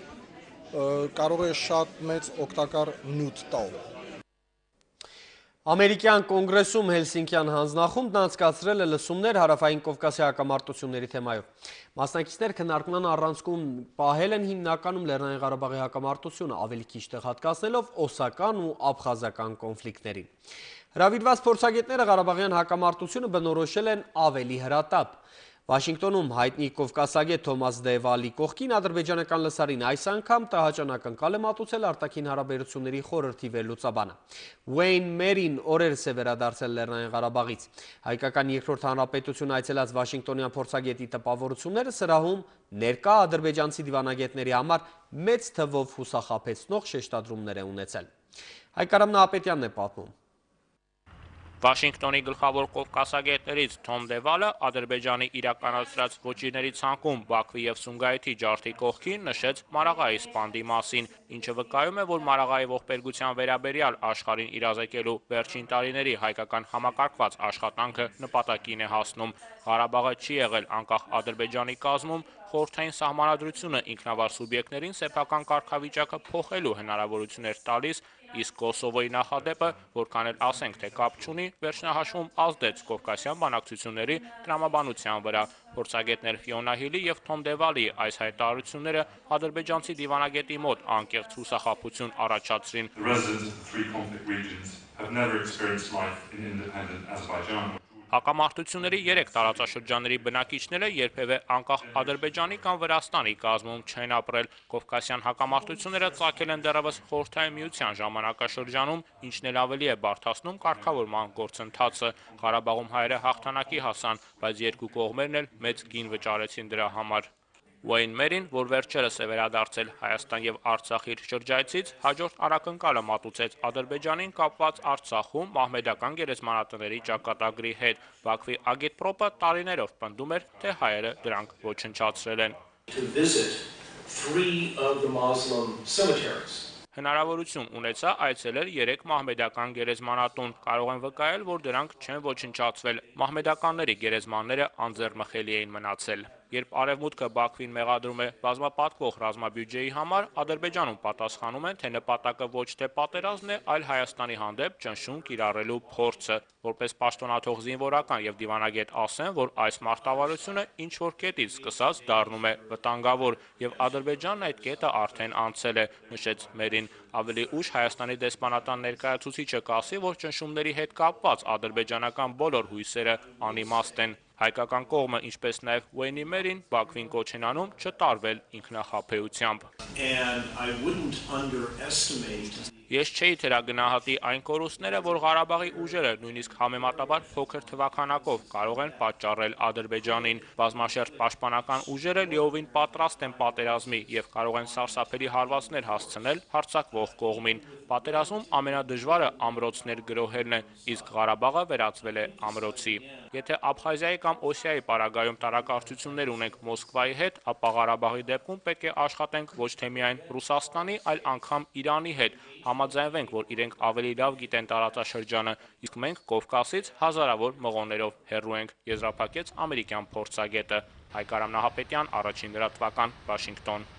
կարող է շատ մեծ օգտակար նյութ տալ։
Ամերիկյան կոնգրեսում Հելսինկյան հանձնախումբն անցկացրել է լսումներ Հարավային Կովկասի հակամարտությունների թեմայով։ Մասնակիցներ քննարկման առանցքում պահել են հիմնականում Լեռնային Ղարաբաղի հակամարտությունը, ավելի քիչ տեղ հատկացնելով օսական ու աբխազական կոնֆլիկտներին։ Հրավիրված փորձագետները Ղարաբաղյան հակամարտությունը բնորոշել են ավելի հրատապ։ Վաշինգտոնում հայտնի կովկասագետ Թոմաս Դեվալի կողքին ադրբեջանական լսարին այս անգամ տհաճանակ ընկալ է մատուցել արտաքին հարաբերությունների խորհրդի վերլուծաբանը։ Ուեյն Մերին օրերս է վերադարձել Լեռնային Ղարաբաղից։ Հայկական երկրորդ հանրապետություն այցելած Վաշինգտոնյան փորձագետի տպավորությունները սրահում ներկա ադրբեջանցի դիվանագետների համար մեծ թվով հուսախաբեցնող շեշտադրումներ է ունեցել։ Հայկարամ Նահապետյանն է պատմում։
Վաշինգտոնի գլխավոր կովկասագետներից Թոմ Դեվալը Ադրբեջանի իրականացրած ոչիրների ցանկում Բաքվի եւ Սումգայիթի ջարդի կողքին նշեց Մարաղայի սպանդի մասին, ինչը վկայում է, որ Մարաղայի ողբերգության վերաբերյալ աշխարհին իրազեկելու վերջին տարիների հայկական համակարգված աշխատանքը նպատակին է հասնում։ Ղարաբաղը չի եղել անկախ Ադրբեջանի կազմում, խորհրդային սահմանադրությունը ինքնավար սուբյեկտներին սեփական կարգավիճակը փոխելու հնարավորություններ տալիս, իսկ Կոսովոյի նախադեպը, որքան էլ ասենք թե կապ չունի, վերջնահաշվում ազդեց կովկասյան բանակցությունների տրամաբանության վրա։ Փորձագետներ Ֆիոնա Հիլի եւ Թոմ Դեվալի այս հայտարարությունները ադրբեջանցի դիվանագետի մոտ անկեղծ հուսախաբություն առաջացրին։ Հակամարտությունների 3 տարածաշրջանների բնակիչները երբևէ անկախ Ադրբեջանի կամ Վրաստանի կազմում չեն ապրել։ Կովկասյան հակամարտությունները ծագել են դեռևս Խորհրդային Միության ժամանակաշրջանում, ինչն էլ ավելի է բարդացնում կարգավորման գործընթացը։ Ղարաբաղում հայերը հաղթանակի հասան, բայց երկու կողմերն էլ մեծ գին վճարեցին դրա համար։ Ուեյն Մերին, որ վերջերս է վերադարձել Հայաստան եւ Արցախ իր շրջայցից, հաջորդ արակընկալը մատուցեց Ադրբեջանին կապված Արցախում մահմեդական գերեզմանատների ճակատագրի հետ։ Բաքվի ագիտպրոպը տարիներով պնդում էր, թե հայերը դրանք ոչնչացրել են։ Հնարավորություն ունեցա այցելել 3 մահմեդական գերեզմանատուն, կարող են վկայել, որ դրանք չեն ոչնչացվել, մահմեդականների գերեզմանները անձեռնմխելի էին մնացել։ Երբ Արևմուտքը Բաքվին մեղադրում է բազմապատկվող ռազմաբյուջեի համար, Ադրբեջանում պատասխանում են, թե նպատակը ոչ թե պատերազմն է, այլ Հայաստանի հանդեպ ճնշում կիրառելու փորձը։ Որպես պաշտոնաթող զինվորական եւ դիվանագետ ասեն, որ այս մարտավարությունը ինչ որ կետից սկսած դառնում է վտանգավոր եւ Ադրբեջանն այդ կետը արդեն անցել է, նշեց Մերին։ Ավելի ուշ Հայաստանի դեսպանատան ներկայացուցիչը կասի, որ ճնշումների հետ կապված ադրբեջանական բոլոր հույսերը անիմաստ են։ Հայկական կողմը, ինչպես նաև Ուեյնի Մերին, Բաքվին կոչ են անում չտարվել ինքնախաբեությամբ։ Ես չէի թերագնահատի այն կորուստները, որ Ղարաբաղի ուժերը նույնիսկ համեմատաբար փոքր թվականակով կարող են պատճառել Ադրբեջանին։ Բազմաշերտ պաշտպանական ուժերը լիովին պատրաստ են պատերազմի եւ կարող են սարսափելի հարվածներ հասցնել հարձակվող կողմին։ Պատերազմում ամենադժվարը ամրոցներ գրոհելն է, իսկ Ղարաբաղը վերածվել է ամրոցի։ Եթե Աբխազիայի կամ Օսիայի պարագայում տարակարծություններ ունենք Մոսկվայի հետ, ապա Ղարաբաղի դեպքում պետք է աշխատենք ոչ թե միայն Ռուսաստանի, այլ անգամ Իրանի հետ, համաձայնվենք, որ իրենք ավելի լավ գիտեն տարածաշրջանը, իսկ մենք Կովկասից հազարավոր մղոններով հեռու ենք, եզրափակեց ամերիկյան փորձագետը։ Հայկարամ Նահապետյան, Առաջին լրատվական, Վաշինգտոն։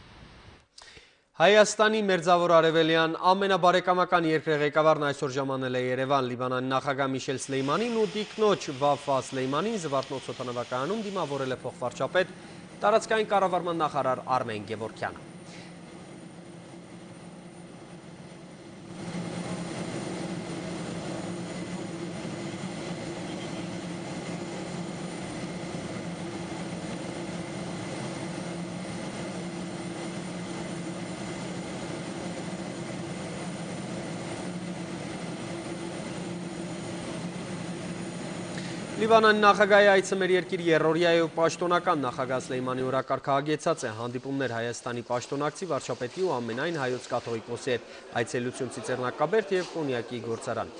Հայաստանի մերձավոր արևելյան ամենաբարեկամական երկրի ղեկավարն այսօր ժամանել է Երևան, Լիբանանի նախագահ Միշել Սլեյմանին ու տիկնոջ Վաֆա Սլեյմանին Զվարթնոց օդանավակայանում դիմավորել է փոխվարչապետ, տարածքային կառավարման նախարար Արմեն Գևորգյանը։ Լիբանանի նախագահի այցը մեր երկիր երրորդյա պաշտոնական նախագահ Սլեյմանի օրակարգը հագեցած է հանդիպումներ Հայաստանի պաշտոնակցի վարչապետի ու ամենայն հայոց կաթողիկոսի հետ, այցելություն Ծիծեռնակաբերդ եւ կոնյակի գործարան։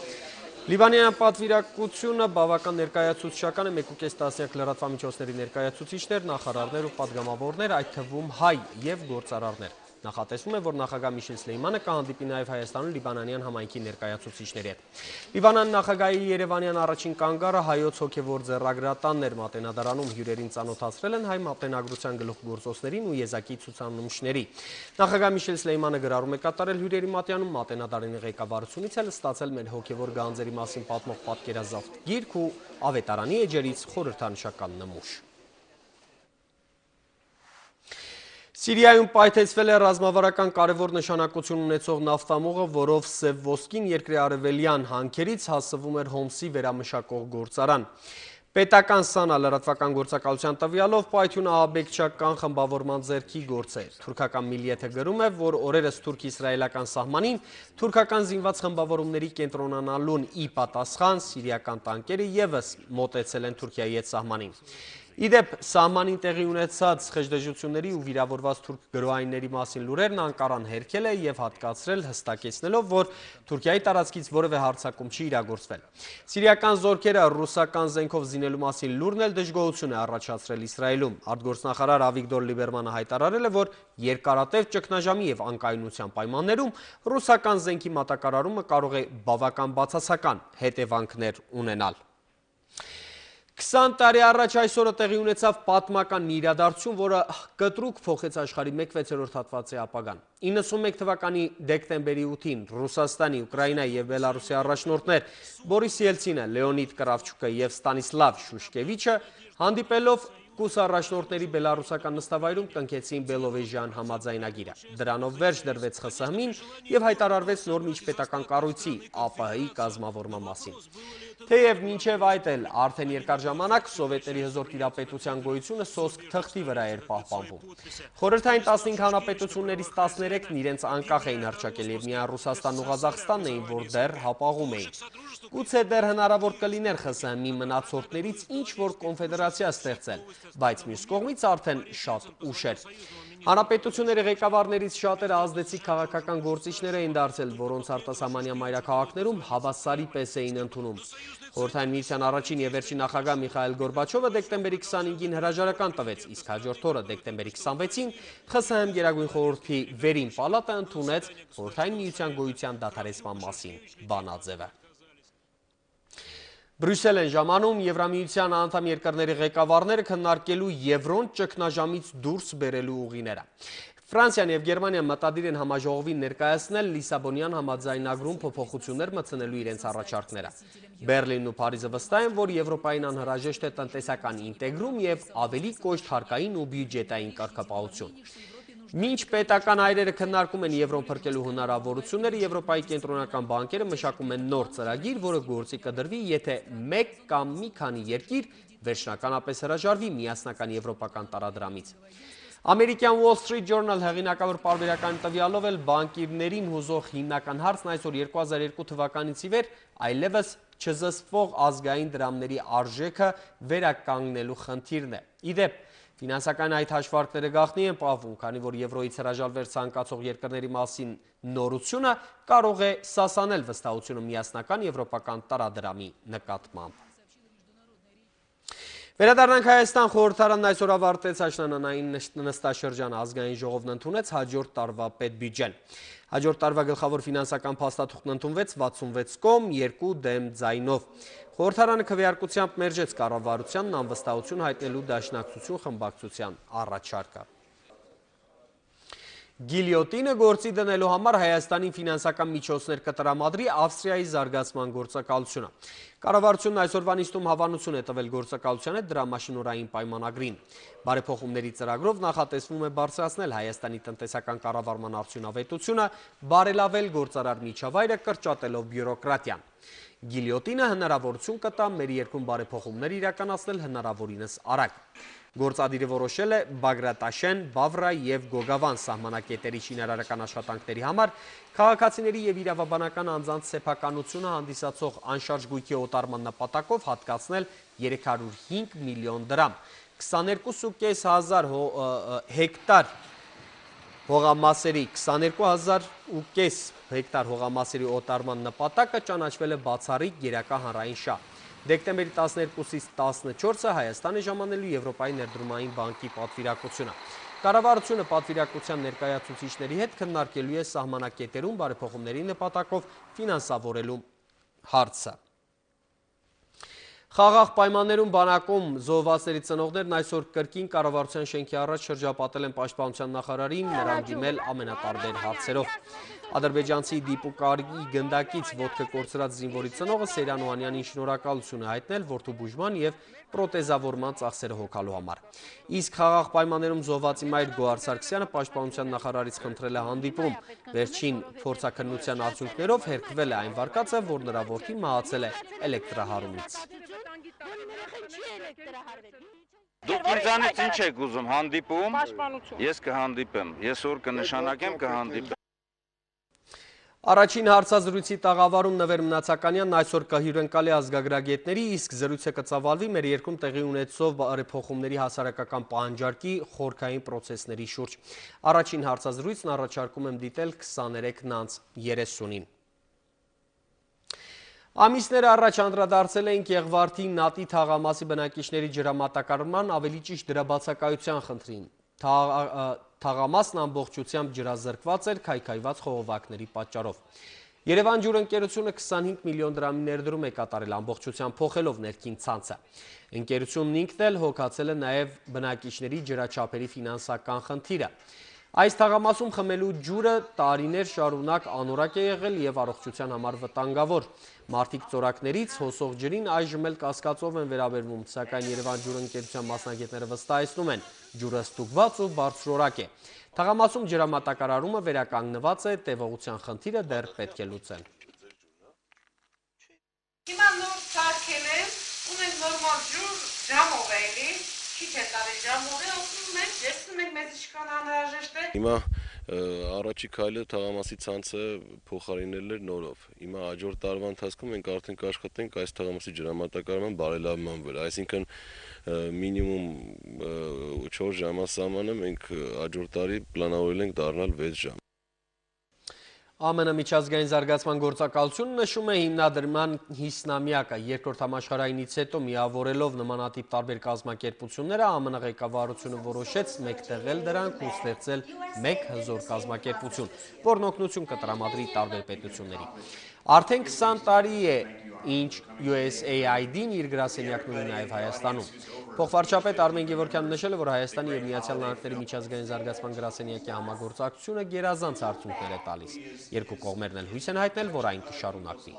Լիբանանյան պատվիրակությունը բավական ներկայացուցչական է 1.5 տասնյակ լրատվամիջոցների ներկայացուցիչներ, նախարարներ ու պատգամավորներ, այդ թվում հայ եւ գործարարներ։ Նախատեսվում է, որ նախագահ Միշել Սլեյմանը կհանդիպի նաև Հայաստանում լիբանանյան համայնքի ներկայացուցիչների հետ։ Լիբանան նախագահի երևանյան առաջին կանգառը հայոց հոգևոր ձեռագրատանն էր, մատենադարանում հյուրերին ծանոթացրել են հայ մատենագրության գլուխգործոցներին ու եզակի ցուցանմուշների։ Նախագահ Միշել Սլեյմանը գրառում է կատարել հյուրերի մատյանում, մատենադարանի ղեկավարությունից էլ ստացել մեր հոգևոր գանձերի մասին պատմող պատկերազարդ գիրք ու ավետարանի էջերից խորհրդանշական նմուշ։ Սիրիայում պայթեցվել է ռազմավարական կարևոր նշանակություն ունեցող նավթամուղը, որով Սև ոսկին երկրի արևելյան հանքերից հասցվում էր Հոմսի վերամշակող գործարան։ Պետական սանա լրատվական գործակալության տվյալով պայթյունը ահաբեկչական խմբավորման ձեռքի գործ է։ Թուրքական Միլիեթը գրում է, որ օրերս թուրք-իսրայելական սահմանին թուրքական զինված խմբավորումների կենտրոնանալուն ի պատասխան սիրիական տանկերը ևս մոտեցել են Թուրքիայի հետ սահմանին։ Իդեպ սահմանին տեղի ունեցած խժդժությունների ու վիրավորված թուրք գրոհայինների մասին լուրերն Անկարան հերքել է եւ հատկացրել հստակեցնելով, որ Թուրքիայի տարածքից որևէ հարձակում չի իրագործվել։ Սիրիական զորքերը ռուսական զենքով զինելու մասին լուրն էլ դժգոհություն է առաջացրել Իսրայելում։ Արտգործնախարար Ավիգդոր Լիբերմանը հայտարարել է, որ երկարատև ճգնաժամի եւ անկայունության պայմաններում ռուսական զենքի մատակարարումը կարող է բավական բացասական հետևանքներ ունենալ։ 20 տարի առաջ այսօրը տեղի ունեցավ պատմական մի իրադարձություն, որը կտրուկ փոխեց աշխարհի 1/6 հատվածի ապագան։ 91 թվականի դեկտեմբերի 8-ին Ռուսաստանի, Ուկրաինայի եւ Բելարուսի առաջնորդներ Բորիս Ելցինը, Լեոնիդ Կրավչուկը եւ Ստանիսլավ Շուշկևիչը հանդիպելով կուսառաջնորդների բելարուսական նստավայրում կնքեցին Բելովեժյան համաձայնագիրը։ Դրանով վերջ դրվեց ԽՍՀՄ-ին եւ հայտարարվեց նոր միջպետական կառույցի ԱՊՀ-ի կազմավորման մասին։ Թեև մինչև այդ էլ արդեն երկար ժամանակ սովետների հզոր տիրապետության գոյությունը սոսկ թղթի վրա էր պահպանվում։ Խորհրդային 15 հանրապետություններից 13-ն իրենց անկախ էին հռչակել եւ միայն Ռուսաստանն ու Ղազախստանն էին, որ դեռ հապաղում էին։ Գուցե դեռ հնարավոր կլիներ ԽՍՀՄ-ի մնացորդներից ինչ-որ կոնֆեդերացիա ստեղծել, բայց մյուս կողմից արդեն շատ ուշ էր։ Հանրապետությունների ղեկավարներից շատերը ազդեցիկ քաղաքական գործիչներ էին դարձել, որոնց արտասահմանյան մայրաքաղաքներում հավասարի պես էին ընդունում։ Խորհրդային միության առաջին եւ վերջին նախագահ Միխայել Գորբաչովը դեկտեմբերի 25-ին հրաժարական տվեց, իսկ հաջորդ օրը դեկտեմբերի 26-ին ԽՍՀՄ Գերագույն խորհրդի վերին պալատը ընդունեց Խորհրդային միության գոյության դադարեցման մասին բանաձևը։ Բրյուսել են ժամանում Եվրամիության անդամ երկրների ղեկավարները քննարկելու Եվրոն ճգնաժամից դուրս բերելու ուղիները։ Ֆրանսիան եւ Գերմանիան մտադիր են համաժողովին ներկայացնել Լիսաբոնյան համաձայնագրում փոփոխություններ մտցնելու իրենց առաջարկները։ Բերլինն ու Փարիզը վստահ են, որ Եվրոպային անհրաժեշտ է տնտեսական ինտեգրում եւ ավելի կոշտ հարկային ու բյուջետային կարգապահություն։ Մինչ պետական այրերը քննարկում են Եվրոն փրկելու հնարավորությունները, Եվրոպայի կենտրոնական բանկերը մշակում են նոր ծրագիր, որը գործի կդրվի, եթե մեկ կամ մի քանի երկիր վերջնականապես հրաժարվի միասնական եվրոպական տարադրամից։ Ամերիկյան Wall Street Journal հեղինակավոր պարբերական տվյալով էլ բանկիրներին հուզող հիմնական հարցն այսօր 2002 թվականից ի վեր այլևս չզսպվող ազգային դրամների արժեքը վերականգնելու խնդիրն է։ Իդեպ, ֆինանսական այդ հաշվարկները գաղտնի են պահվում, քանի որ եվրոյից հրաժարվել ցանկացող երկրների մասին նորությունը կարող է սասանել վստահությունը միասնական եվրոպական տարադրամի նկատմամբ։ Վերադառնանք Հայաստան, խորհրդարանն այսօր ավարտեց աշնանային նստաշրջանը, ազգային ժողովն ընդունեց հաջորդ տարվա պետբյուջեն։ Հաջորդ տարվա գլխավոր ֆինանսական փաստաթուղթն ընդունվեց 66 կողմ 2 դեմ ձայնով։ Խորհրդարանը քվեարկությամբ մերժեց կառավարությանն անվստահություն հայտնելու դաշնակցություն խմբակցության առաջարկը։ Գիլյոտինը գործի դնելու համար Հայաստանին ֆինանսական միջոցներ կտրամադրի Ավստրիայի զարգացման գործակալությունը։ Կառավարությունն այսօրվա նիստում հավանություն է տվել գործակալությանը դրամաշնորհային պայմանագրին։ Բարեփոխումների ծրագրով նախատեսվում է բարձրացնել Հայաստանի տնտեսական կառավարման արդյունավետությունը, բարելավել գործարար միջավայրը, կրճատելով բյուրոկրատիան։ Գիլյոտինը հնարավորություն կտա մեր երկրում բարեփոխումներ իրականացնել հնարավորինս արագ։ Գործադիրը որոշել է Բագրատաշեն, Բավրա եւ Գոգավան սահմանակետերի շինարարական աշխատանքների համար քաղաքացիների եւ իրավաբանական անձանց սեփականությունը հանդիսացող անշարժ գույքի օտարման նպատակով հատկացնել 305 միլիոն դրամ, 22.500 հեկտար հողամասերի 22.500 հեկտար հողամասերի օտարման նպատակը ճանաչվել է բացառիկ գերակա հանրային շահ։ Դեկտեմբերի 12-ից 14-ը Հայաստան է ժամանելու Եվրոպայի ներդրումային բանկի պատվիրակությունը։ Կառավարությունը պատվիրակության ներկայացուցիչների հետ քննարկելու է սահմանակետերում բարեփոխումների նպատակով ֆինանսավորելու հարցը։ Խաղաղ պայմաններում բանակում զոհվածների ծնողներն այսօր կրկին կառավարության շենքի առաջ շրջապատել են պաշտպանության նախարարին, նրան դիմել ամենատարբեր հարցերով։ Ադրբեջանցի դիպուկարի գնդակից ոտքը կորցրած զինվորի ծնողը Սեյրան Օհանյանին շնորհակալություն է հայտնել որդու բուժման և պրոթեզավորման ծախսերը հոգալու համար։ Իսկ խաղաղ պայմաններում զոհվածի մայր Գոհար Սարգսյանը պաշտպանության նախարարից խնդրել է հանդիպում։ Վերջին փորձաքննության արդյունքներով հերկվել է այն վարկածը, որ նրա որդին մահացել է էլեկտրահարումից։
Դուք ինձանից ինչ եք ուզում, հանդիպում, ես կհանդիպեմ, ես որ կնշանակեմ կհանդիպեմ։
Առաջին հարցազրույցի տաղավարում Նվեր Մնացականյանն այսօր կհյուրընկալի ազգագրագետների, իսկ զրույցը կծավալվի մեր երկրում տեղի ունեցող բարեփոխումների հասարակական պահանջարկի խորքային պրոցեսների շուրջ։ Առաջին հարցազրույցն առաջարկում եմ դիտել 23:30-ին։ Ամիսներ առաջ անդրադարձել էինք Եղվարդի Նատի թաղամասի բնակիչների ջրամատակարարման, ավելի ճիշտ դրա բացակայության խնդրին։ Թաղամասն ամբողջությամբ ջրազրկված էր քայքայված խողովակների պատճառով։ Երևան ջուրընկերությունը 25 միլիոն դրամի ներդրում է կատարել ամբողջությամբ փոխելով ներքին ցանցը։ Ընկերությունն ինքն էլ հոգացել է նաև բնակիչների ջրաչափերի ֆինանսական խնդիրը։ Այս թաղամասում խմելու ջուրը տարիներ շարունակ անորակ է եղել և առողջության համար վտանգավոր։ Մարդիկ ծորակներից հոսող ջրին այժմ էլ կասկածով են վերաբերվում, սակայն Երևան ջուրընկերության մասնագետները վստահեցնում են, ջուրը ստուգված ու բարձրորակ է։ Թաղամասում ջրամատակարարումը վերականգնված է, տևողության խնդիրը դեռ պետք է լուծել։
Հիմա նոր սարքել են, ունենք նորմալ ջուր, ժամով է էլի, քիչ է տարի ժամով է, օգնում ենք, տեսնում ենք մեզ ինչքան անհրաժեշտ է։
Հիմա առաջի քայլը թաղամասի ցանցը փոխարինել էր նորով։ Հիմա հաջորդ տարվա ընթացքում մենք արդեն կաշխատենք այս թաղամասի ջրամատակարարման բարելավման վրա, այսինքն մինիմում 4 ժամասահմանը մենք հաջորդ տարի պլանավորել ենք դառնալ 6 ժամ։
ԱՄՆ միջազգային զարգացման գործակալությունը նշում է հիմնադրման 50-ամյակը, երկրորդ համաշխարհայինից հետո միավորելով նմանատիպ տարբեր կազմակերպությունները, ԱՄՆ ղեկավարությունը որոշեց մեկտեղել դրանք ու ստեղծել մեկ հզոր կազմակերպություն, որն օգնություն կտրամադրի տարբեր պետությունների։ Արդեն 20 տարի է, ինչ USAID-ն իր գրասենյակն ունի նաև Հայաստանում։ Փոխվարչապետ Արմեն Գևորգյանն նշել է, որ Հայաստանի և Միացյալ Նահանգների միջազգային զարգացման գրասենյակի համագործակցությունը գերազանց արդյունքներ է տալիս։ Երկու կողմերն էլ հույս են հայտնել, որ այն կշարունակվի։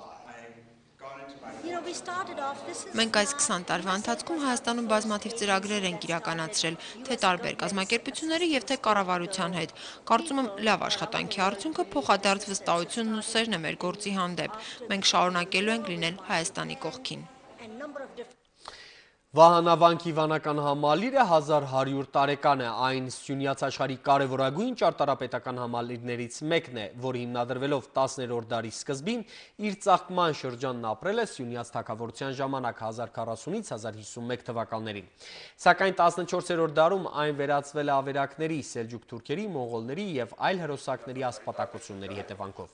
Մենք այս 20 տարվա ընթացքում Հայաստանում բազմաթիվ ծրագրեր ենք իրականացրել, թե տարբեր կազմակերպությունների և թե կառավարության հետ։ Կարծում եմ լավ աշխատանքի արդյունքը փոխադարձ վստահությունն ու սերն է մեր գործի հանդեպ։ Մենք շարունակելու ենք լինել Հայաստանի կողքին։
Վահանավանքի վանական համալիրը 1100 տարեկան է, այն Սյունյաց աշխարհի կարևորագույն ճարտարապետական համալիրներից մեկն է, որ հիմնադրվելով 10-րդ դարի սկզբին իր ծաղկման շրջանն ապրել է Սյունյաց թագավորության ժամանակ 1040-ից 1051 թվականներին։ Սակայն 14-րդ դարում այն վերածվել է ավերակների, սելջուկ թուրքերի, մոնղոլների և այլ հրոսակների ասպատակությունների հետևանքով։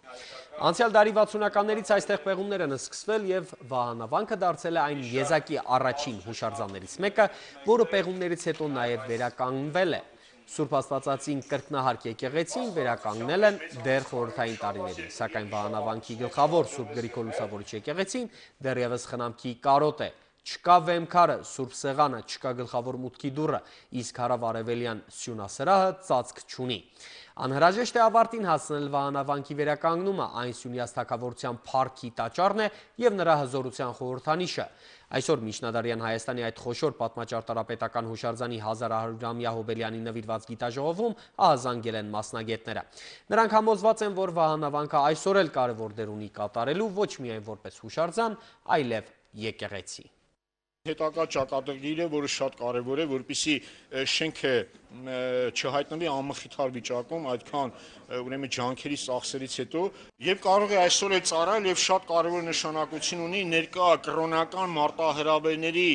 Անցյալ դարի 60-ականներից այստեղ պեղումներ են սկսվել և վահանավանքը դարձել է այն եզակի առաջին հուշարձաններից մեկը, որը պեղումներից հետո նաև վերականգնվել է։ Սուրբ Աստվածածին կրկնահարկ եկեղեցին վերականգնել են դեռ խորհրդային տարիներին, սակայն վահանավանքի գլխավոր Սուրբ Գրիգոր Լուսավորիչ եկեղեցին դեռևս խնամքի կարոտ է։ Չկա վեմքարը, Սուրբ Սեղանը, չկա գլխավոր մուտքի դուռը, իսկ հարավ-արևելյան Սյունասրահը ծածկ չունի։ Անհրաժեշտ է ավարտին հասնել վահանավանքի վերականգնումը, այն Սյունյաց թագավորության փառքի տաճարն է և նրա հզորության խորհրդանիշը։ Այսօր միջնադարյան Հայաստանի այդ խոշոր պատմաճարտարապետական հուշարձանի 1100-ամյա հոբելյանի նվիրված գիտաժողովում ահազանգել են մասնագետները։ Նրանք համոզված են, որ վահանավանքը այսօր էլ կարևոր դեր ունի կատարելու ոչ միայն որպես հուշարձան, այլև եկեղեցի։
Հետագա ճակատագիրը, որը շատ կարևոր է, որպեսզի շենքը չհայտնվի անմխիթար վիճակում, այդքան ուրեմն ջանքերի ծախսերից հետո, եւ կարող է այսօր էլ ծառայել եւ շատ կարևոր նշանակություն ունի ներկա կրոնական մարտահրավերների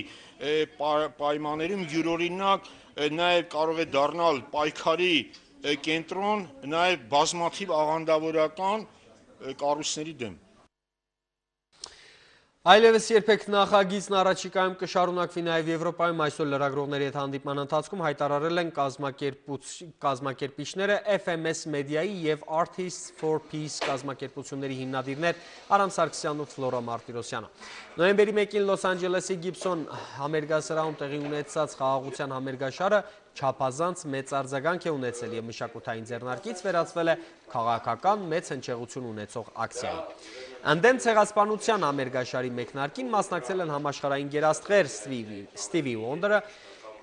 պայմաններում յուրօրինակ նաեւ կարող է դառնալ պայքարի կենտրոն, նաեւ բազմաթիվ աղանդավորական կառույցների դեմ։
Այլևս երբեք նախագիծն առաջիկայում կշարունակվի նաև Եվրոպայում այսօր լրագրողների հետ հանդիպման ընթացքում հայտարարել են կազմակերպիչները FMS Մեդիայի և Artists for Peace կազմակերպությունների հիմնադիրներ Արամ Սարգսյանն ու Ֆլորա Մարտիրոսյանը։ Նոյեմբերի 1-ին Լոս Անջելեսի Գիբսոն համերգասրահում տեղի ունեցած խաղաղության համերգաշարը չափազանց մեծ արձագանք է ունեցել և մշակութային ձեռնարկից վերածվել է քաղաքական մեծ հնչեղություն ունեցող ակցիայի։ Ընդդեմ ցեղասպանության համերգաշարի մեկնարկին մասնակցել են համաշխարհային գերաստղեր Ստիվի Ոնդերը,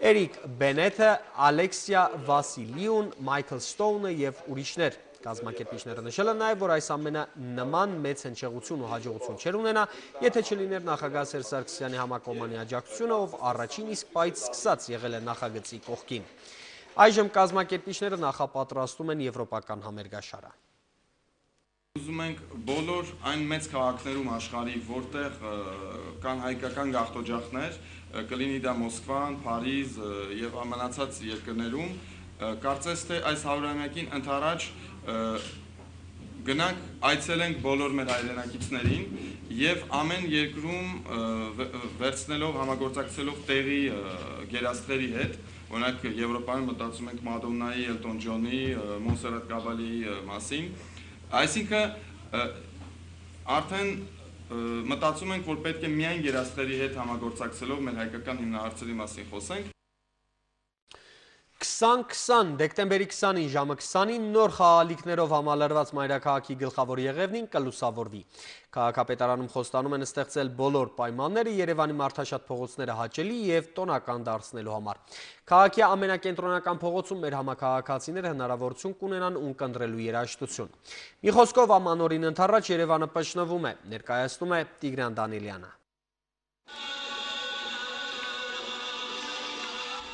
Էրիկ Բենեթը, Ալեքսիա Վասիլիուն, Մայքլ Ստոունը և ուրիշներ։ Կազմակերպիչները նշել են նաև, որ այս ամենը նման մեծ հնչեղություն ու հաջողություն չէր ունենա, եթե չլիներ նախագահ Սերժ Սարգսյանի համակողմանի աջակցությունը, ով առաջին իսկ պայից սկսած եղել է նախագծի կողքին։ Այժմ կազմակերպիչները նախապատրաստում են եվրոպական համերգաշարը։
Ուզում ենք բոլոր այն մեծ քաղաքներում աշխարհի, որտեղ կան հայկական գաղթօջախներ, կլինի դա Մոսկվան, Փարիզ եւ մնացած երկրներում, կարծես թե այս 100-ամյակին ընդառաջ գնանք այցելենք բոլոր մեր հայրենակիցներին եւ ամեն երկրում վերցնելով համագործակցելով տեղի գերաստղերի հետ, օրինակ Եվրոպայում մտածում ենք Մադոննայի, Էլտոն Ջոնի, Մոնսերատ Կաբալիի մասին, այսինքն արդեն մտածում ենք, որ պետք է միայն գերաստղերի հետ համագործակցելով մեր հայկական հիմնահարցերի մասին խոսենք։
2020 դեկտեմբերի 20-ին ժամը 20-ին նոր խաղալիքներով համալրված մայրաքաղաքի գլխավոր եղևնին կլուսավորվի։ Քաղաքապետարանում խոստանում են ստեղծել բոլոր պայմանները Երևանի մարդաշատ փողոցները հաճելի և տոնական դարձնելու համար։ Քաղաքի ամենակենտրոնական փողոցում մեր համաքաղաքացիները հնարավորություն կունենան ունկնդրելու երաժշտություն։ Մի խոսքով ամանորին ընդառաջ Երևանը պաշտնվում է, ներկայացնում է Տիգրան Դանիելյանը։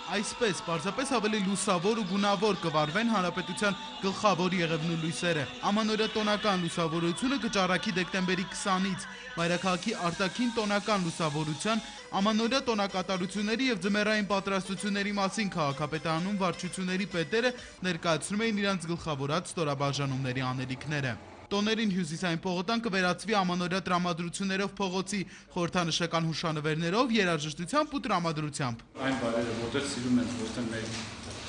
Այսպես, պարզապես ավելի լուսավոր ու գունավոր կվարվեն հանրապետության գլխավոր եղևնու լույսերը։ Ամանորյա տոնական լուսավորությունը կճառագի դեկտեմբերի 20-ից, մայրաքաղաքի արտաքին տոնական լուսավորության, ամանորյա տոնակատարությունների և ձմեռային պատրաստությունների մասին քաղաքապետարանում վարչությունների պետերը ներկայացնում էին իրենց գլխավորած ստորաբաժանումների անելիքները։ Տոներին հյուսիսային պողոտան կվերածվի ամանորյա տրամադրություններով փողոցի, խորհրդանշական հուշանվերներով, երաժշտությամբ ու տրամադրությամբ։
Այն բարերը, որտեղ սիրում են խոսել մեր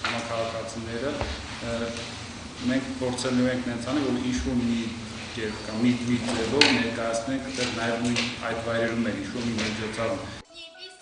համակարգացիները, մենք փորձելու ենք նենց անել, որ ինչ-որ մի կերպ կամ մի ձևով ներկայացնենք, դեռ նաև նույն այդ վայրերում էլ ինչ-որ մի միջոցառում։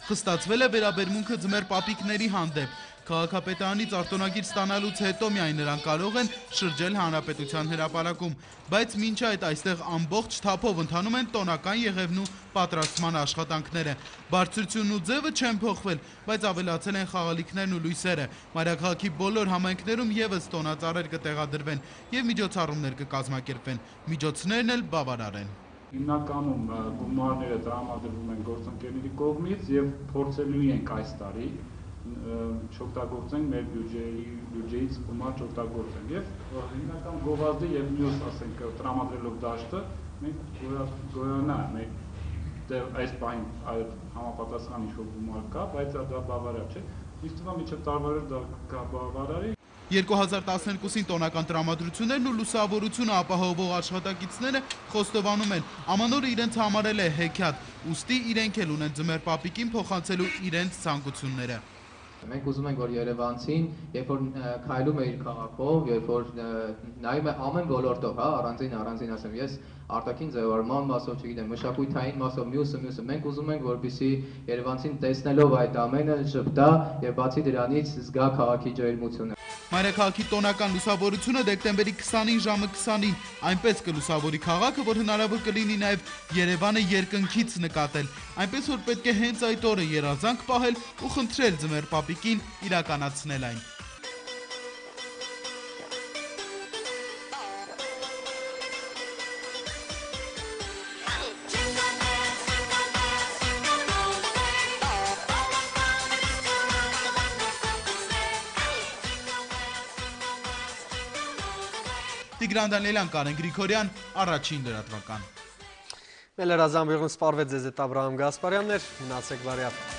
Խստացվել է վերաբերմունքը ձմեռ պապիկների հանդեպ։ Քաղաքապետարանից արտոնագիր ստանալուց հետո միայն նրանք կարող են շրջել հանրապետության հրապարակում, բայց մինչ այդ այստեղ ամբողջ թափով ընթանում են տոնական եղևնու պատրաստման աշխատանքները։ Բարձրությունն ու ձևը չեն փոխվել, բայց ավելացել են խաղալիքներն ու լույսերը։ Մայրաքաղաքի բոլոր համայնքներում եւս տոնածառեր կտեղադրվեն եւ միջոցառումներ կկազմակերպվեն։ Միջոցներն էլ բավարար են։
Հիմնականում գումարները տրամադրվում են գործընկերների կողմից եւ փորձելու ենք այս տարի չօգտագործենք մեր բյուջեից գումար չօգտագործենք եւ հիմնական գովազդը եւ մյուս, ասենք, տրամադրելով դաշտը մենք գոյանանք այս բան համապատասխան ինչ-որ գումար կա, բայց դա բավարար չէ։ Իսկ թվում միջև տարվա դա բավարար է։
2012-ին տոնական տրամադրություններն ու լուսավորությունը ապահովող աշխատակիցները խոստովանում են, ամանորը իրենց համարել է հեքիաթ, ուստի իրենք էլ ունեն ձմեռ պապիկին փոխանցելու իրենց ցանկությունները։
Մենք ուզում ենք, որ երևանցին, երբ որ քայլում է իր քաղաքով, երբ որ նայում է ամեն ոլորտով, առանձին ասեմ, ես արտաքին ձևավորման մասով, չգիտեմ, մշակութային մասով, մյուսը, մենք ուզում ենք, որպեսզի երևանցին տեսնելով այդ ամենը շփտա եւ բացի դրանից զգա քաղաքի ջերմությունը։
Մայրաքաղաքի տոնական լուսավորությունը դեկտեմբերի 20-ին ժամը 20-ին այնպես կլուսավորի քաղաքը, որ հնարավոր կլինի նաև Երևանը երկնքից նկատել, այնպես որ պետք է հենց այդ օրը երազանք պահել ու խնդրել ձմեռ պապիկին իրականացնել այն։ Տիգրան Դանիելյան, Կարեն Գրիգորյան, Առաջին լրատվական։
Մեր լրազամբյուղն սպարվեց ձեզ հետ Աբրահամ Գասպարյանն էր, մնացեք բարյավ։